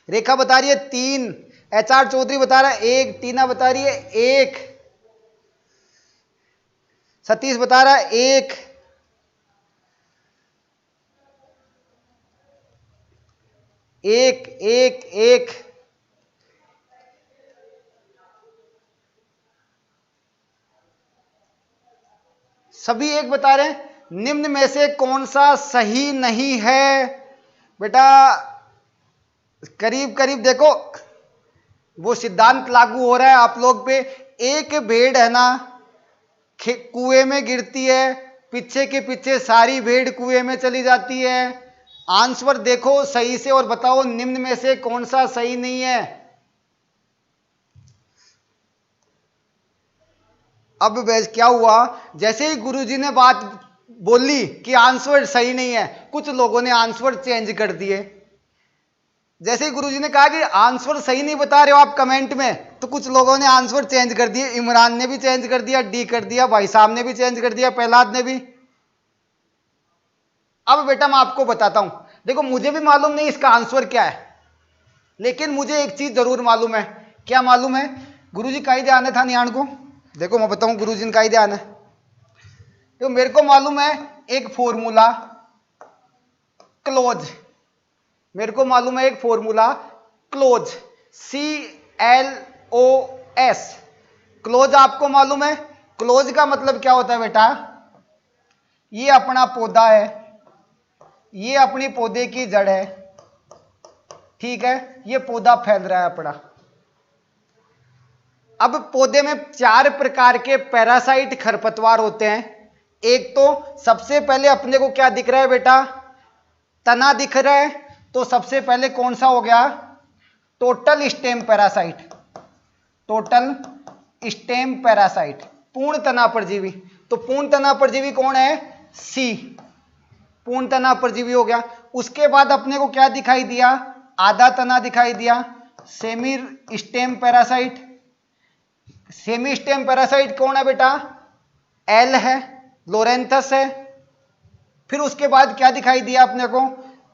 Speaker 1: रेखा बता रही है 3, HR चौधरी बता रहा है 1, टीना बता रही है 1, सतीश बता रहा है 1, एक एक एक। सभी एक बता रहे हैं। निम्न में से कौन सा सही नहीं है? बेटा करीब करीब देखो, वो सिद्धांत लागू हो रहा है आप लोग पे। एक भेड़ है ना कुएं में गिरती है, पीछे के पीछे सारी भेड़ कुएं में चली जाती है। आंसर देखो सही से और बताओ निम्न में से कौन सा सही नहीं है। अब क्या हुआ, जैसे ही गुरुजी ने बात बोली कि आंसर सही नहीं है, कुछ लोगों ने आंसर चेंज कर दिए। जैसे ही गुरुजी ने कहा कि आंसर सही नहीं बता रहे हो आप कमेंट में, तो कुछ लोगों ने आंसर चेंज कर दिए। इमरान ने भी चेंज कर दिया, डी कर दिया, भाई साहब ने भी चेंज कर दिया, प्रहलाद ने भी। अब बेटा मैं आपको बताता हूं, देखो मुझे भी मालूम नहीं इसका आंसर क्या है, लेकिन मुझे एक चीज जरूर मालूम है। क्या मालूम है? गुरुजी का ही ध्यान था नियाण को। देखो मैं बताऊं गुरुजी का ही ध्यान है। तो मेरे को मालूम है एक फॉर्मूला क्लोज, मेरे को मालूम है एक फॉर्मूला क्लोज, CLOS। क्लोज आपको मालूम है? क्लोज का मतलब क्या होता है बेटा? ये अपना पौधा है, ये अपनी पौधे की जड़ है, ठीक है, ये पौधा फैल रहा है अपना। अब पौधे में 4 प्रकार के पैरासाइट खरपतवार होते हैं। एक तो सबसे पहले अपने को क्या दिख रहा है बेटा? तना दिख रहा है। तो सबसे पहले कौन सा हो गया? Total stem parasite, total stem parasite, पूर्ण तना परजीवी। तो पूर्ण तना परजीवी कौन है? C, पूर्ण तना परजीवी हो गया। उसके बाद अपने को क्या दिखाई दिया? आधा तना दिखाई दिया, semi stem parasite. Semi stem parasite कौन है बेटा? L है, लोरेंथस है। फिर उसके बाद क्या दिखाई दिया अपने को?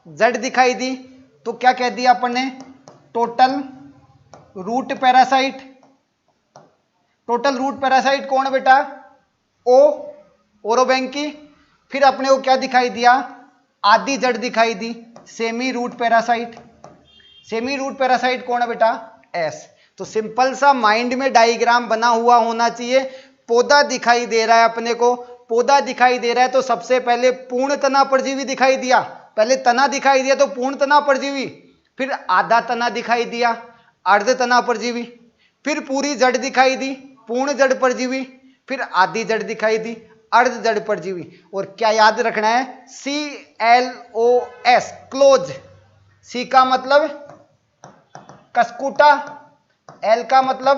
Speaker 1: जड़ दिखाई दी। तो क्या कह दिया अपन ने? Total root parasite. Total root parasite कौन है बेटा? O, Orobanche. फिर अपने को क्या दिखाई दिया? आधी जड़ दिखाई दी, semi root parasite. Semi root parasite कौन है बेटा? S। तो सिंपल सा माइंड में डायग्राम बना हुआ होना चाहिए। पौधा दिखाई दे रहा है अपने को, पौधा दिखाई दे रहा है तो सबसे पहले पूर्ण तना परजीवी दिखाई दिया। पहले तना दिखाई दिया तो पूर्ण तना परजीवी, फिर आधा तना दिखाई दिया, अर्ध तना परजीवी, फिर पूरी जड़ दिखाई दी, पूर्ण जड़ परजीवी, फिर आधी जड़ दिखाई दी, अर्ध जड़ परजीवी। और क्या याद रखना है? CLOS, close. C का मतलब कस्कुटा, L का मतलब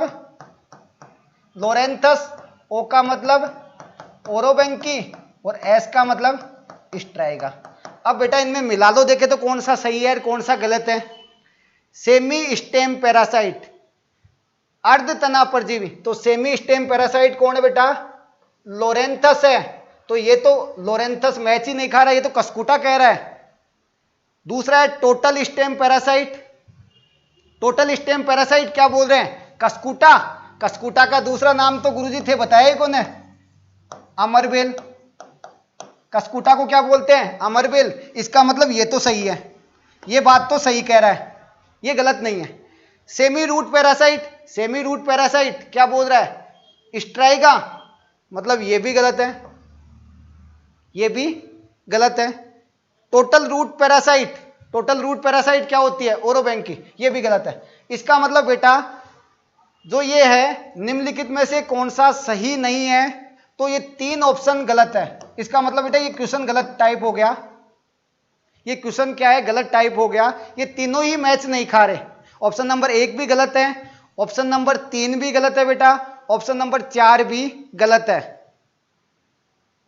Speaker 1: लोरेंथस, O का मतलब ओरोबैंकी और S का मतलब स्ट्राइगा। अब बेटा इनमें मिला लो, देखे तो कौन सा सही है और कौन सा गलत है। सेमी स्टेम पैरासाइट, अर्ध तना परजीवी, तो सेमी स्टेम पैरासाइट कौन है बेटा? लोरेंथस है। तो ये तो लोरेंथस मैच ही नहीं खा रहा, ये तो कस्कुटा कह रहा है। दूसरा है total stem parasite, total stem parasite क्या बोल रहे हैं? कस्कुटा। कस्कुटा का दूसरा नाम तो गुरुजी थे, बताया कौन है? अमरबेल। कस्कुटा को क्या बोलते हैं? अमरबेल। इसका मतलब ये तो सही है, ये बात तो सही कह रहा है, ये गलत नहीं है। Semi root parasite, semi root parasite क्या बोल रहा है? स्ट्राइगा, मतलब ये भी गलत है, ये भी गलत है। Total root parasite, total root parasite क्या होती है? ओरोबैंकी, ये भी गलत है। इसका मतलब बेटा जो ये है निम्नलिखित में से कौन सा सही नहीं है, तो ये 3 ऑप्शन गलत है। इसका मतलब बेटा ये क्वेश्चन गलत टाइप हो गया, ये क्वेश्चन क्या है? गलत टाइप हो गया। ये तीनों ही मैच नहीं खा रहे। ऑप्शन नंबर 1 भी गलत है, ऑप्शन नंबर 3 भी गलत है बेटा, ऑप्शन नंबर 4 भी गलत है।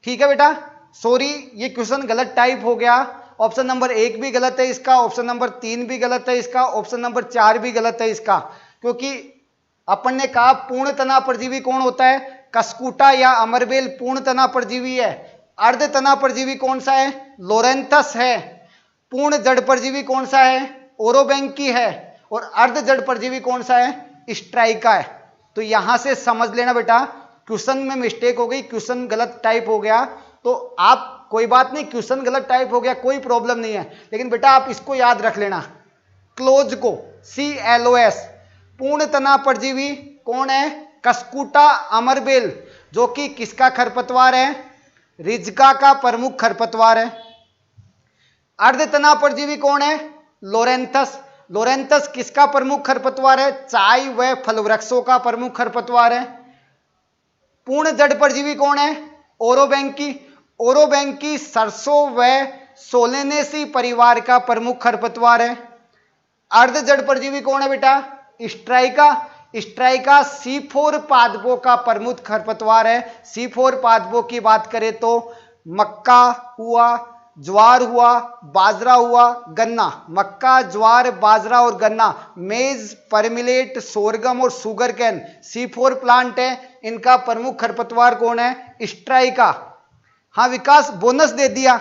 Speaker 1: ठीक है बेटा, सॉरी ये क्वेश्चन गलत टाइप हो गया। ऑप्शन नंबर 1 भी गलत है इसका, ऑप्शन नंबर 3 भी गलत है इसका, ऑप्शन नंबर 4 भी गलत है इसका। क्योंकि अपन ने कहा पूर्ण तना परजीवी कौन होता है? कस्कुटा या अमरबेल पूर्ण तना परजीवी है। अर्ध तना परजीवी कौन सा है? लोरेंथस है। पूर्ण जड़ परजीवी कौन सा है? ओरोबैंकी है। और अर्ध जड़ परजीवी कौन सा है? स्ट्राइका है। तो यहां से समझ लेना बेटा क्वेश्चन में मिस्टेक हो गई, क्वेश्चन गलत टाइप हो गया। तो आप कोई बात नहीं, क्वेश्चन गलत टाइप हो गया कोई प्रॉब्लम नहीं है, लेकिन बेटा आप इसको याद रख लेना, क्लोज को, CLOS, पूर्ण तना परजीवी कौन है? कस्कुटा अमरबेल, जो कि किसका खरपतवार है? रिज्का का प्रमुख खरपतवार है। अर्ध तना परजीवी कौन है? लोरेंथस। लोरेंथस किसका प्रमुख खरपतवार है? चाय व फल वृक्षों का प्रमुख खरपतवार है। पूर्ण जड़ परजीवी कौन है? ओरोबैंकी। ओरोबैंकी सरसों व सोलेनेसी परिवार का प्रमुख खरपतवार है। अर्ध जड़ परजीवी कौन है बेटा? स्ट्राइका। स्ट्राइका C4 पादपों का प्रमुख खरपतवार है। C4 पादपों की बात करें तो मक्का हुआ, ज्वार हुआ, बाजरा हुआ, गन्ना। मक्का, ज्वार, बाजरा और गन्ना, मेज, परमिलेट, सोरगम और शुगर कैन C4 प्लांट है। इनका प्रमुख खरपतवार कौन है? स्ट्राइका। हाँ विकास बोनस दे दिया,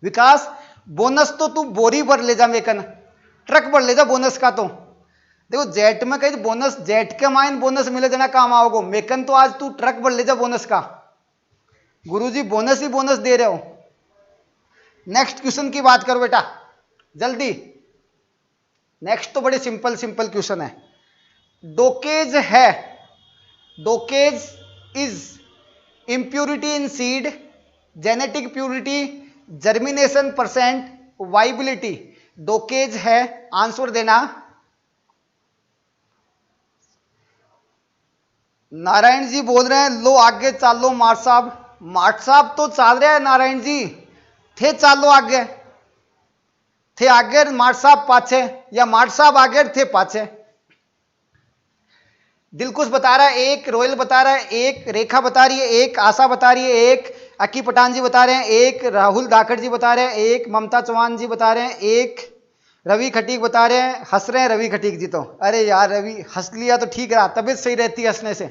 Speaker 1: विकास बोनस तो तू बोरी भर ले जा, मेकन ट्रक भर ले जा बोनस का। तो देखो जेट में कहीं बोनस, जेट के माइन बोनस मिले देना काम आओगे, मेकन तो आज तू ट्रक भर ले जा बोनस का। गुरुजी बोनस ही बोनस दे रहे हो। नेक्स्ट क्वेश्चन की बात करो बेटा जल्दी। नेक्स्ट तो बड़े सिंपल सिंपल क्वेश्चन है। डोकेज है, dockage is impurity in seed, genetic purity, germination percent, viability। Dockage है, आंसर देना। नारायण जी बोल रहे हैं लो आगे चाल लो मार्ट साहब। मार्ट साहब तो चाल रहे हैं नारायण जी, थे चाल लो आगे, थे आगे मार्ट साहब पाछे, या मार्ट साहब आगे थे पाछे। दिलकुश बता रहा है एक, रोयल बता रहा है एक, रेखा बता रही है एक, आशा बता रही है एक, अकी पठान जी बता रहे हैं एक, राहुल धाकड़ जी बता रहे हैं एक, ममता चौहान जी बता रहे हैं एक, रवि खटीक बता रहे हैं, हंस रहे हैं रवि खटीक जी तो। अरे यार रवि हंस लिया तो ठीक रहा, तबीयत सही रहती है हंसने से।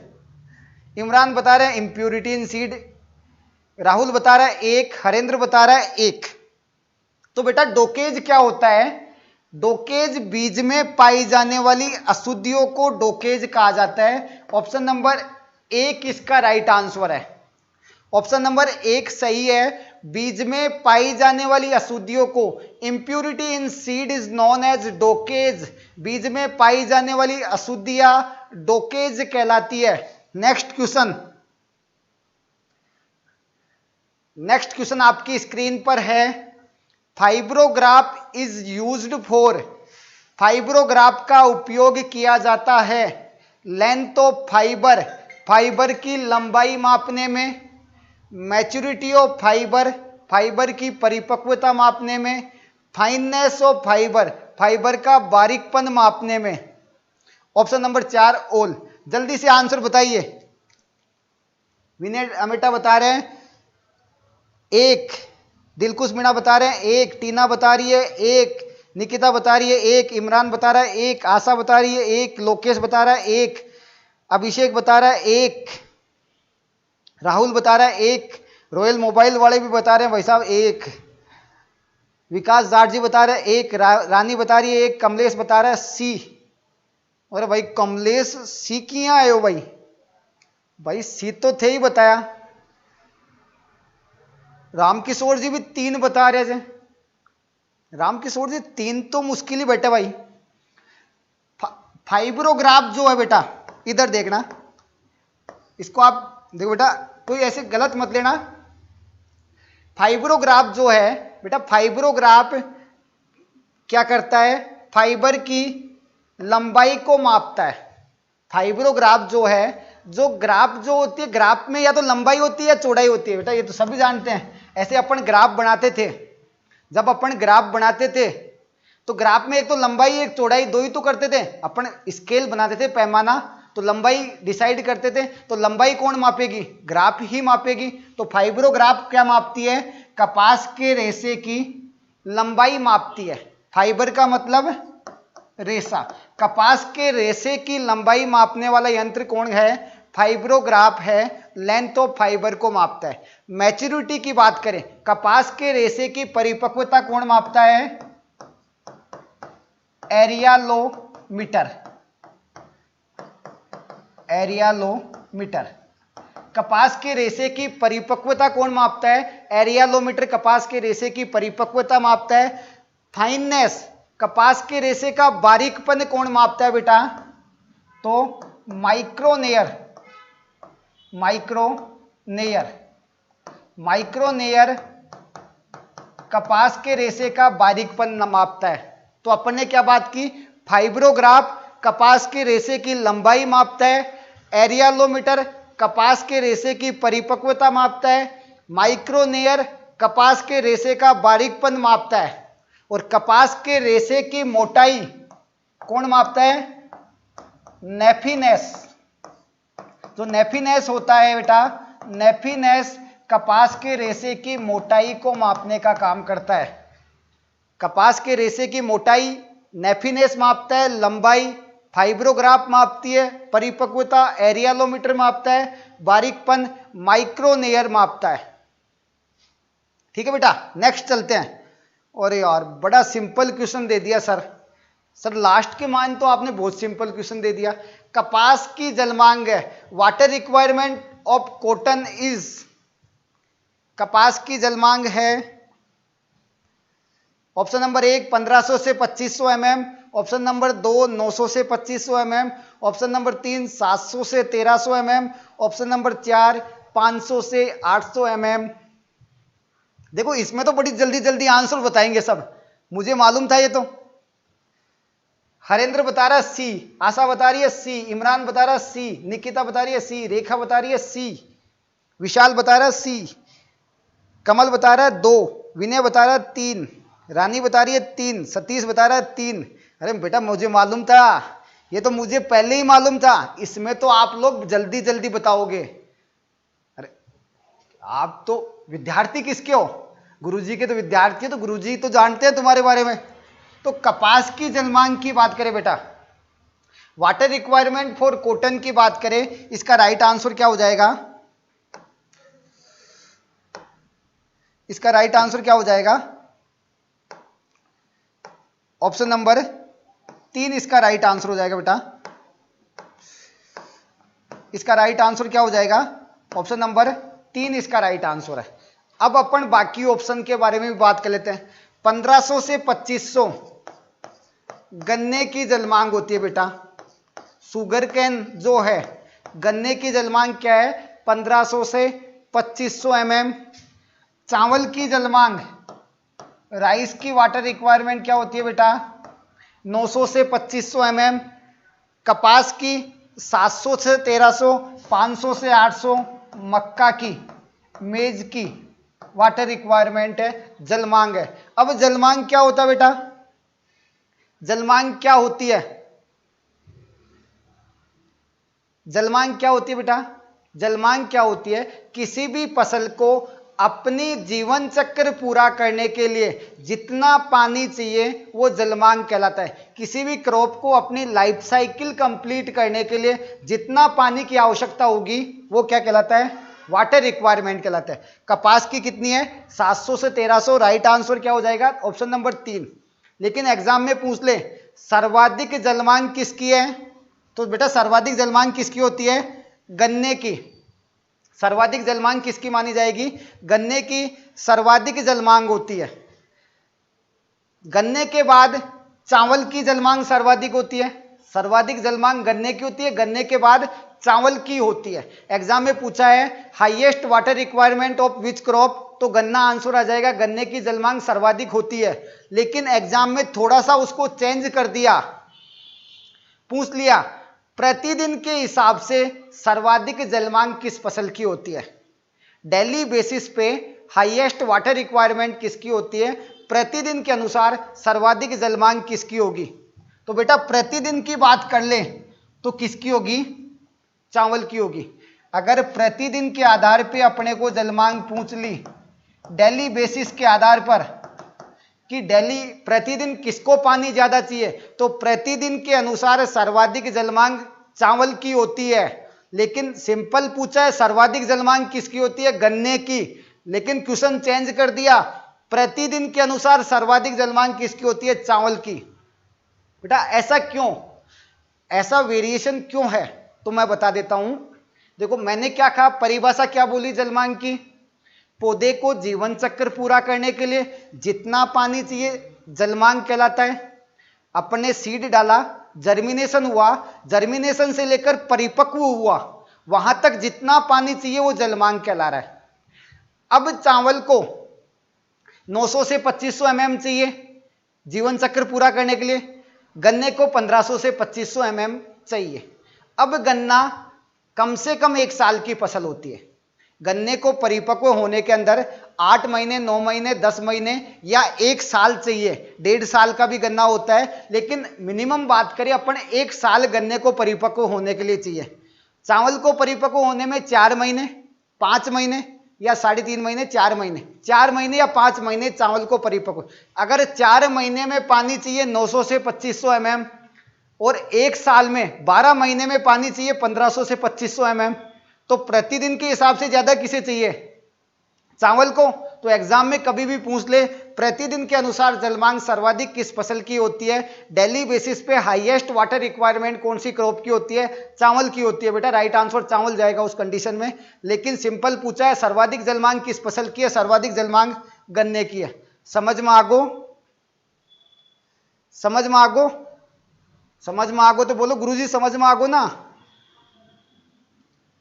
Speaker 1: इमरान बता रहे हैं इम्प्योरिटी इन सीड, राहुल बता रहा है एक, हरेंद्र बता रहा है एक। तो बेटा डोकेज क्या होता है? डोकेज बीज में पाई जाने वाली अशुद्धियों को डोकेज कहा जाता है। ऑप्शन नंबर 1 इसका राइट आंसर है। ऑप्शन नंबर 1 सही है। बीज में पाई जाने वाली अशुद्धियों को impurity in seed is known as dockage. बीज में पाई जाने वाली अशुद्धियां डोकेज कहलाती है। नेक्स्ट क्वेश्चन, नेक्स्ट क्वेश्चन आपकी स्क्रीन पर है। Fibrograph is used for, fibrograph का उपयोग किया जाता है लेंथ ऑफ फाइबर, फाइबर की लंबाई मापने में, मैच्योरिटी ऑफ फाइबर, फाइबर की परिपक्वता मापने में, फाइननेस ऑफ फाइबर, फाइबर का बारीकपन मापने में। Option number 4 all. जल्दी से आंसर बताइए। विनय अमेटा बता रहे हैं एक, दिलकुश मीणा बता रहे हैं 1, टीना बता रही है 1, निकिता बता रही है 1, इमरान बता रहा है 1, आशा बता रही है 1, लोकेश बता रहा है 1, अभिषेक बता रहा है 1, राहुल बता रहा है 1, रॉयल मोबाइल वाले भी बता रहे हैं भाई साहब 1, विकास जाट जी बता रहे हैं 1, रानी बता रही है 1, कमलेश बता रहा है सी। अरे भाई कमलेश सी किया आए हो भाई? भाई सी तो थे ही बताया। रामकिशोर जी भी 3 बता रहे थे। रामकिशोर जी 3 तो मुश्किल ही बेटा भाई। फाइब्रोग्राफ जो है बेटा, इधर देखना, इसको आप देखो बेटा, कोई ऐसे गलत मत लेना। फाइब्रोग्राफ जो है बेटा, फाइब्रोग्राफ क्या करता है? फाइबर की लंबाई को मापता है। फाइब्रोग्राफ जो है, जो ग्राफ जो होती है, ग्राफ में या तो लंबाई होती है या चौड़ाई होती है बेटा, ये तो सभी जानते हैं। ऐसे अपन ग्राफ बनाते थे, जब अपन ग्राफ बनाते थे तो ग्राफ में एक तो लंबाई एक चौड़ाई दो ही तो करते थे। अपन स्केल बनाते थे, पैमाना, तो लंबाई डिसाइड करते थे, तो लंबाई कौन मापेगी? ग्राफ ही मापेगी। तो फाइब्रोग्राफ क्या मापती है? कपास के रेशे की लंबाई मापती है। फाइबर का मतलब रेशा, कपास के रेशे की लंबाई मापने वाला यंत्र कौन है? फाइब्रोग्राफ है, लेंथ ऑफ फाइबर को मापता है। मैच्योरिटी की बात करें, कपास के रेशे की परिपक्वता कौन मापता है? एरियालोमीटर। एरियालोमीटर। कपास के रेशे की परिपक्वता कौन मापता है? एरियालोमीटर कपास के रेशे की परिपक्वता मापता है। फाइननेस, कपास के रेशे का बारीकपन कौन मापता है बेटा? तो माइक्रोनेयर। माइक्रोनेयर। माइक्रोनेयर कपास के रेशे का बारीकपन मापता है। तो अपन ने क्या बात की? फाइब्रोग्राफ कपास के रेशे की लंबाई मापता है, एरियालोमीटर कपास के रेशे की परिपक्वता मापता है, माइक्रोनेयर कपास के रेशे का बारीकपन मापता है, और कपास के रेशे की मोटाई कौन मापता है? नेफिनेस। जो नेफिनेस होता है बेटा, नेफिनेस कपास के रेशे की मोटाई को मापने का काम करता है। कपास के रेशे की मोटाई नेफिनेस मापता है, लंबाई फाइब्रोग्राफ मापती है, परिपक्वता एरियालोमीटर मापता है, बारीकपन माइक्रोनेयर मापता है। ठीक है बेटा, नेक्स्ट चलते हैं। और यार बड़ा सिंपल क्वेश्चन दे दिया सर। लास्ट के मान तो आपने बहुत सिंपल क्वेश्चन दे दिया। कपास की जलमांग है, water requirement of cotton is, कपास की जलमांग है ऑप्शन नंबर 1 1500 से 2500 mm, ऑप्शन नंबर 2 900 से 2500 mm, ऑप्शन नंबर 3 700 से 1300 mm, ऑप्शन नंबर 4 500 से 800 mm। देखो इसमें तो बड़ी जल्दी जल्दी आंसर बताएंगे सब, मुझे मालूम था ये तो। हरेंद्र बता रहा है सी, आशा बता रही है सी, इमरान बता रहा है सी, निकिता बता रही है सी, रेखा बता रही है सी, विशाल बता रहा है सी, कमल बता रहा है 2, विनय बता रहा है 3, रानी बता रही है 3, सतीश बता रहा है 3। अरे बेटा मुझे मालूम था, ये तो मुझे पहले ही मालूम था, इसमें तो आप लोग जल्दी जल्दी बताओगे। अरे आप तो विद्यार्थी किसके हो? गुरुजी के तो विद्यार्थी है, तो गुरुजी तो जानते हैं तुम्हारे बारे में। तो कपास की जलमांग की बात करें बेटा, वाटर रिक्वायरमेंट फॉर कॉटन की बात करें, इसका राइट आंसर क्या हो जाएगा? इसका राइट आंसर क्या हो जाएगा? ऑप्शन नंबर 3 इसका राइट आंसर हो जाएगा बेटा। इसका राइट आंसर क्या हो जाएगा? ऑप्शन नंबर 3 इसका राइट आंसर है। अब अपन बाकी ऑप्शन के बारे में भी बात कर लेते हैं। 1500 से 2500 गन्ने की जलमांग होती है बेटा। शुगर केन जो है, गन्ने की जलमांग क्या है? 1500 से 2500 mm। चावल की जलमांग, राइस की वाटर रिक्वायरमेंट क्या होती है बेटा? 900 से 2500 mm। कपास की 700 से 1300, 500 से 800। मक्का की, मेज की वाटर रिक्वायरमेंट है, जलमांग है। अब जलमांग क्या होता है बेटा? जलमांग क्या होती है? जलमांग क्या होती है बेटा? जलमांग क्या होती है? किसी भी फसल को अपनी जीवन चक्र पूरा करने के लिए जितना पानी चाहिए वो जलमांग कहलाता है। किसी भी क्रॉप को अपनी लाइफ साइकिल कंप्लीट करने के लिए जितना पानी की आवश्यकता होगी वो क्या कहलाता है? वाटर रिक्वायरमेंट कहलाता है। कपास की कितनी है? 700 से 1300। राइट आंसर क्या हो जाएगा? Option number 3। लेकिन एग्जाम में पूछ ले सर्वाधिक जलमांग किसकी है, तो बेटा सर्वाधिक जलमांग किसकी होती है? गन्ने की। सर्वाधिक जलमांग किसकी मानी जाएगी? गन्ने की सर्वाधिक जलमांग होती है। गन्ने के बाद चावल की जलमांग सर्वाधिक होती है। सर्वाधिक जलमांग गन्ने की होती है, गन्ने के बाद चावल की होती है। एग्जाम में पूछा है highest water requirement of which crop, तो गन्ना आंसर आ जाएगा। गन्ने की जलमांग सर्वाधिक होती है। लेकिन एग्जाम में थोड़ा सा उसको चेंज कर दिया, पूछ लिया प्रतिदिन के हिसाब से सर्वाधिक जलमांग किस फसल की होती है। डेली बेसिस पे हाईएस्ट वाटर रिक्वायरमेंट किसकी होती है, प्रतिदिन के अनुसार सर्वाधिक जलमांग किसकी होगी। तो बेटा प्रतिदिन की बात कर ले तो किसकी होगी? चावल की होगी। अगर प्रतिदिन के आधार पे अपने को जलमांग पूछ ली, डेली बेसिस के आधार पर कि डेली प्रतिदिन किसको पानी ज्यादा चाहिए, तो प्रतिदिन के अनुसार सर्वाधिक जलमांग चावल की होती है। लेकिन सिंपल पूछा है सर्वाधिक जलमांग किसकी होती है? गन्ने की। लेकिन क्वेश्चन चेंज कर दिया, प्रतिदिन के अनुसार सर्वाधिक जलमांग किसकी होती है? चावल की। बेटा ऐसा क्यों, ऐसा वेरिएशन क्यों है, तो मैं बता देता हूं। देखो मैंने क्या कहा, परिभाषा क्या बोली जलमांग की? पौधे को जीवन चक्र पूरा करने के लिए जितना पानी चाहिए जलमांग कहलाता है। अपने सीड डाला, जर्मिनेशन हुआ, जर्मिनेशन से लेकर परिपक्व हुआ, वहां तक जितना पानी चाहिए वो जलमांग कहला रहा है। अब चावल को 900 से 2500 mm चाहिए जीवन चक्र पूरा करने के लिए, गन्ने को 1500 से 2500 mm चाहिए। अब गन्ना कम से कम 1 साल की फसल होती है। गन्ने को परिपक्व होने के अंदर 8 महीने, 9 महीने, 10 महीने या 1 साल चाहिए। 1.5 साल का भी गन्ना होता है, लेकिन मिनिमम बात करें अपन 1 साल गन्ने को परिपक्व होने के लिए चाहिए। चावल को परिपक्व होने में 4 महीने, 5 महीने या 3.5 महीने, 4 महीने, 4 महीने या 5 महीने चावल को परिपक्व। अगर 4 महीने में पानी चाहिए 900 से 2500 mm और 1 साल में 12 महीने में पानी चाहिए 1500 से 2500 mm, तो प्रतिदिन के हिसाब से ज्यादा किसे चाहिए? चावल को। तो एग्जाम में कभी भी पूछ ले प्रतिदिन के अनुसार जलमांग सर्वाधिक किस फसल की होती है, डेली बेसिस पे हाईएस्ट वाटर रिक्वायरमेंट कौन सी क्रॉप की होती है? चावल की होती है। बेटा राइट आंसर चावल जाएगा उस कंडीशन में। लेकिन सिंपल पूछा है सर्वाधिक जलमांग किस फसल की है, सर्वाधिक जलमांग गन्ने की है। समझ में आगो, समझ में आगो, समझ में आगो तो बोलो गुरुजी समझ में आगो ना।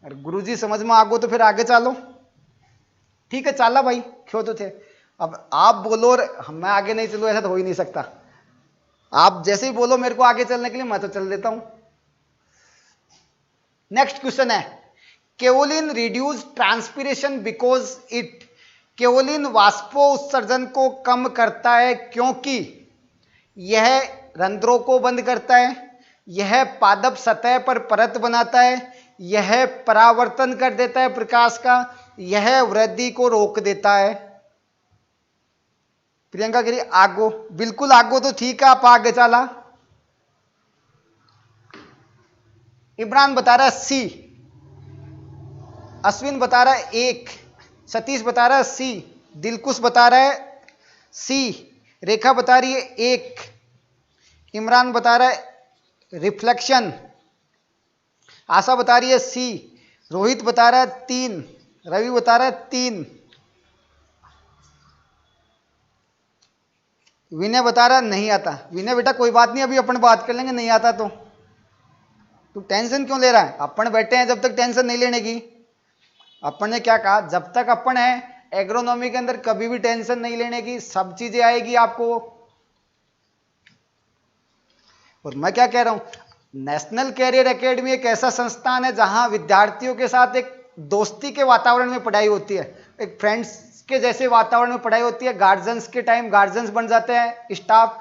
Speaker 1: अरे गुरुजी समझ में आगो तो फिर आगे चलो। ठीक है चाला भाई, क्यों तो थे। अब आप बोलो और मैं आगे नहीं चलूं, ऐसा तो हो ही नहीं सकता। आप जैसे ही बोलो मेरे को आगे चलने के लिए, मैं तो चल देता हूं। नेक्स्ट क्वेश्चन है kaolin reduce transpiration because it. Kaolin वाष्पोत्सर्जन को कम करता है क्योंकि यह रंध्रों को बंद करता है, यह पादप सतह पर परत बनाता है, यह परावर्तन कर देता है प्रकाश का, यह वृद्धि को रोक देता है। प्रियंका कह रही आगो, बिल्कुल आगो तो ठीक है, आप आगे चला। इमरान बता रहा है सी, अश्विन बता रहा है 1, सतीश बता रहा है सी, दिलकुश बता रहा है सी, रेखा बता रही है 1, इमरान बता रहा है रिफ्लेक्शन, आशा बता रही है सी, रोहित बता रहा है 3, रवि बता रहा है 3, विनय बता रहा नहीं आता। विनय बेटा कोई बात नहीं, अभी अपन बात कर लेंगे, नहीं आता तो तू टेंशन क्यों ले रहा है? अपन बैठे हैं जब तक टेंशन नहीं लेने की। अपन ने क्या कहा, जब तक अपन है एग्रोनॉमी के अंदर कभी भी टेंशन नहीं लेने की, सब चीजें आएगी आपको। और मैं क्या कह रहा हूं, नेशनल कैरियर एकेडमी एक ऐसा संस्थान है जहां विद्यार्थियों के साथ एक दोस्ती के वातावरण में पढ़ाई होती है, एक फ्रेंड्स के जैसे वातावरण में पढ़ाई होती है। गार्जियंस के टाइम गार्जियंस बन जाते हैं स्टाफ,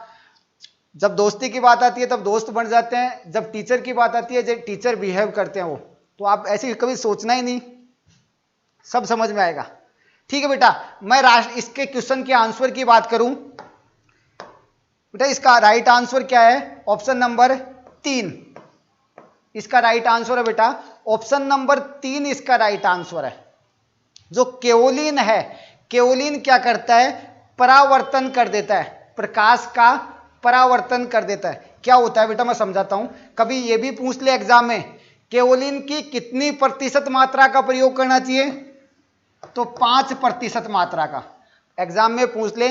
Speaker 1: जब दोस्ती की बात आती है तब दोस्त बन जाते हैं, जब टीचर की बात आती है जब टीचर बिहेव करते हैं वो। तो आप ऐसी कभी सोचना ही नहीं, सब समझ में आएगा। ठीक है बेटा, मैं इसके क्वेश्चन के आंसर की बात करूं बेटा, इसका राइट आंसर क्या है? ऑप्शन नंबर 3 इसका राइट आंसर है बेटा। ऑप्शन नंबर 3 इसका राइट आंसर है। जो केओलिन है, केओलिन क्या करता है? परावर्तन कर देता है, प्रकाश का परावर्तन कर देता है। क्या होता है बेटा, मैं समझाता हूं। कभी ये भी पूछ ले एग्जाम में, केओलिन की कितनी प्रतिशत मात्रा का प्रयोग करना चाहिए? तो 5% मात्रा का। एग्जाम में पूछ ले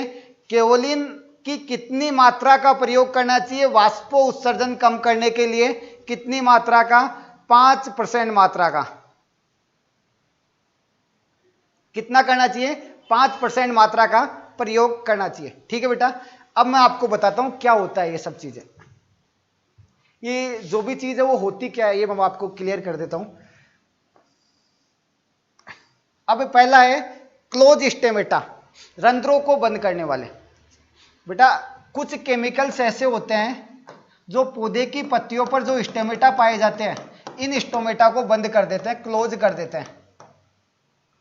Speaker 1: केओलिन की कितनी मात्रा का प्रयोग करना चाहिए वाष्पो उत्सर्जन कम करने के लिए? कितनी मात्रा का? 5% मात्रा का। कितना करना चाहिए? 5% मात्रा का प्रयोग करना चाहिए। ठीक है बेटा, अब मैं आपको बताता हूं क्या होता है ये सब चीजें। ये जो भी चीज है वो होती क्या है, ये मैं आपको क्लियर कर देता हूं। अब पहला है क्लोज स्टेमेटा, रंध्रों को बंद करने वाले। बेटा कुछ केमिकल्स ऐसे होते हैं जो पौधे की पत्तियों पर जो स्टेमेटा पाए जाते हैं, इन स्टोमेटा को बंद कर देते हैं, क्लोज कर देते हैं।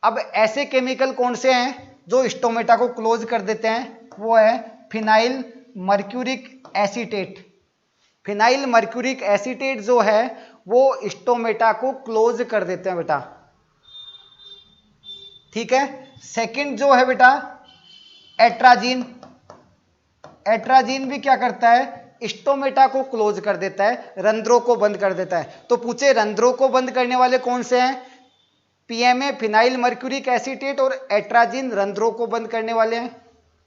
Speaker 1: अब ऐसे केमिकल कौन से हैं जो स्टोमेटा को क्लोज कर देते हैं? वो है phenyl mercuric acetate. Phenyl mercuric acetate जो है वो स्टोमेटा को क्लोज कर देते हैं बेटा। ठीक है, सेकंड जो है बेटा एट्राजीन। एट्राजीन भी क्या करता है? स्टोमेटा को क्लोज कर देता है, रंध्रों को बंद कर देता है। तो पूछे रंध्रों को बंद करने वाले कौन से हैं? पीएमए फिनाइल मर्क्यूरिक एसीटेट और एट्राजीन रंध्रों को बंद करने वाले हैं।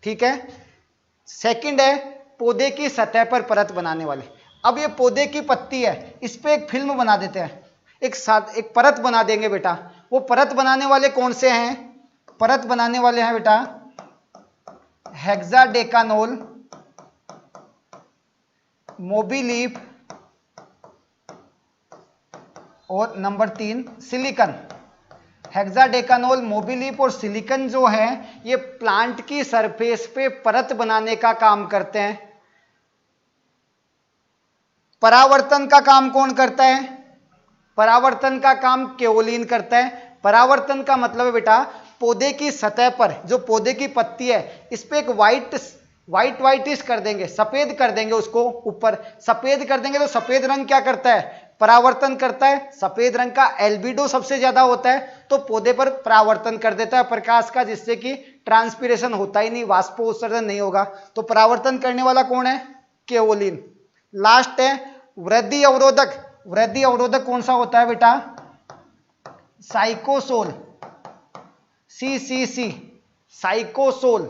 Speaker 1: ठीक है, सेकंड है पौधे की सतह पर परत बनाने वाले। अब ये पौधे की पत्ती है, इस पे एक फिल्म बना देते हैं, एक परत बना देंगे बेटा। वो परत बनाने वाले कौन से हैं? परत बनाने वाले हैं बेटा हेक्साडेकानोल, मोबिलीफ और नंबर 3 सिलिकन। हेक्साडेकानोल, मोबिलीफ और सिलिकन जो है ये प्लांट की सरफेस पे परत बनाने का काम करते हैं। परावर्तन का काम कौन करता है? परावर्तन का काम केओलिन करता है। परावर्तन का मतलब है बेटा पौधे की सतह पर जो पौधे की पत्ती है इस पे एक व्हाइटिश कर देंगे, सफेद कर देंगे, उसको ऊपर सफेद कर देंगे। तो सफेद रंग क्या करता है? परावर्तन करता है। सफेद रंग का एल्बिडो सबसे ज्यादा होता है, तो पौधे पर परावर्तन कर देता है प्रकाश का, जिससे कि ट्रांसपिरेशन होता ही नहीं, वाष्पो उत्सर्जन नहीं होगा। तो परावर्तन करने वाला कौन है? केओलिन। लास्ट है वृद्धि अवरोधक। वृद्धि अवरोधक कौन सा होता है बेटा? साइकोसोल, CCC, साइकोसोल।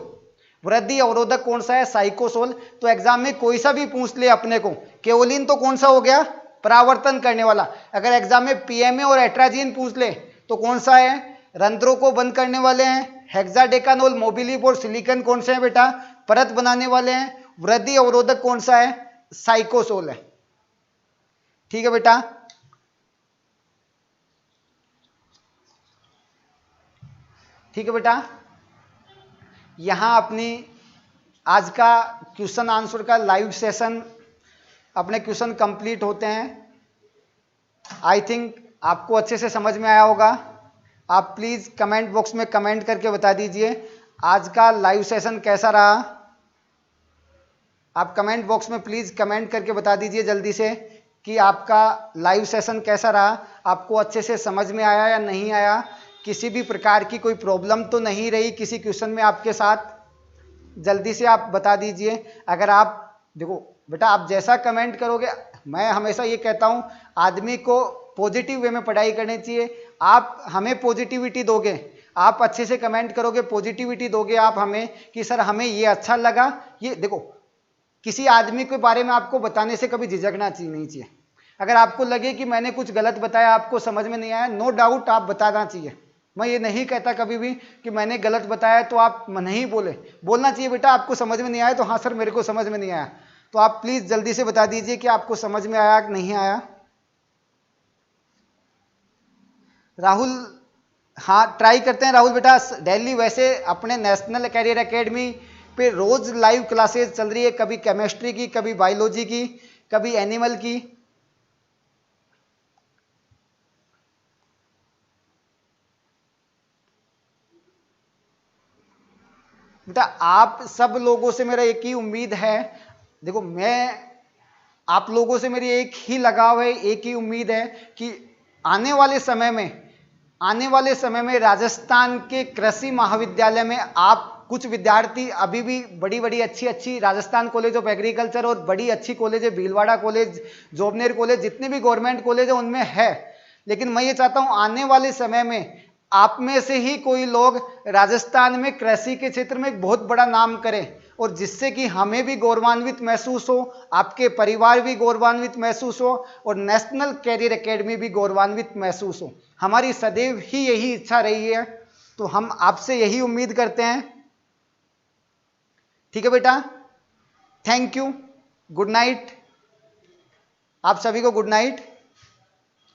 Speaker 1: वृद्धि अवरोधक कौन सा है? साइकोसोल। तो एग्जाम में कोई सा भी पूछ ले अपने को, केओलिन तो कौन सा हो गया? परावर्तन करने वाला। अगर एग्जाम में पीएमए और एट्राजीन पूछ ले तो कौन सा है? रंध्रों को बंद करने वाले हैं। हेक्साडेकानोल, मोबिलीफ और सिलिकन कौन से हैं बेटा? परत बनाने वाले हैं। वृद्धि अवरोधक कौन सा है? साइकोसोल है। ठीक है बेटा, ठीक है बेटा, यहां अपनी आज का क्वेश्चन आंसर का लाइव सेशन अपने क्वेश्चन कंप्लीट होते हैं। आई थिंक आपको अच्छे से समझ में आया होगा। आप प्लीज कमेंट बॉक्स में कमेंट करके बता दीजिए आज का लाइव सेशन कैसा रहा। आप कमेंट बॉक्स में प्लीज कमेंट करके बता दीजिए जल्दी से कि आपका लाइव सेशन कैसा रहा, आपको अच्छे से समझ में आया या नहीं आया, किसी भी प्रकार की कोई प्रॉब्लम तो नहीं रही किसी क्वेश्चन में आपके साथ। जल्दी से आप बता दीजिए। अगर आप देखो बेटा, आप जैसा कमेंट करोगे, मैं हमेशा ये कहता हूँ आदमी को पॉजिटिव वे में पढ़ाई करनी चाहिए। आप हमें पॉजिटिविटी दोगे, आप अच्छे से कमेंट करोगे, पॉजिटिविटी दोगे आप हमें कि सर हमें ये अच्छा लगा। ये देखो, किसी आदमी के बारे में आपको बताने से कभी झिझकना नहीं चाहिए। अगर आपको लगे कि मैंने कुछ गलत बताया, आपको समझ में नहीं आया, नो डाउट आप बताना चाहिए। मैं ये नहीं कहता कभी भी कि मैंने गलत बताया तो आप नहीं बोलना चाहिए बेटा। आपको समझ में नहीं आया तो हाँ सर मेरे को समझ में नहीं आया, तो आप प्लीज जल्दी से बता दीजिए कि आपको समझ में आया कि नहीं आया। राहुल, हाँ ट्राई करते हैं राहुल बेटा। डेली वैसे अपने नेशनल कैरियर एकेडमी पे रोज लाइव क्लासेस चल रही है, कभी केमिस्ट्री की, कभी बायोलॉजी की, कभी एनिमल की। बेटा आप सब लोगों से मेरा एक ही उम्मीद है, देखो आप लोगों से मेरी एक ही लगाव है, एक ही उम्मीद है कि आने वाले समय में राजस्थान के कृषि महाविद्यालय में आप कुछ विद्यार्थी अभी भी बड़ी बड़ी अच्छी राजस्थान कॉलेज ऑफ एग्रीकल्चर और बड़ी अच्छी कॉलेज है, भीलवाड़ा कॉलेज, जोबनेर कॉलेज, जितने भी गवर्नमेंट कॉलेज है उनमें है, लेकिन मैं ये चाहता हूं आने वाले समय में आप में से ही कोई लोग राजस्थान में कृषि के क्षेत्र में एक बहुत बड़ा नाम करें, और जिससे कि हमें भी गौरवान्वित महसूस हो, आपके परिवार भी गौरवान्वित महसूस हो, और नेशनल कैरियर एकेडमी भी गौरवान्वित महसूस हो। हमारी सदैव ही यही इच्छा रही है, तो हम आपसे यही उम्मीद करते हैं। ठीक है बेटा, थैंक यू, गुड नाइट, आप सभी को गुड नाइट।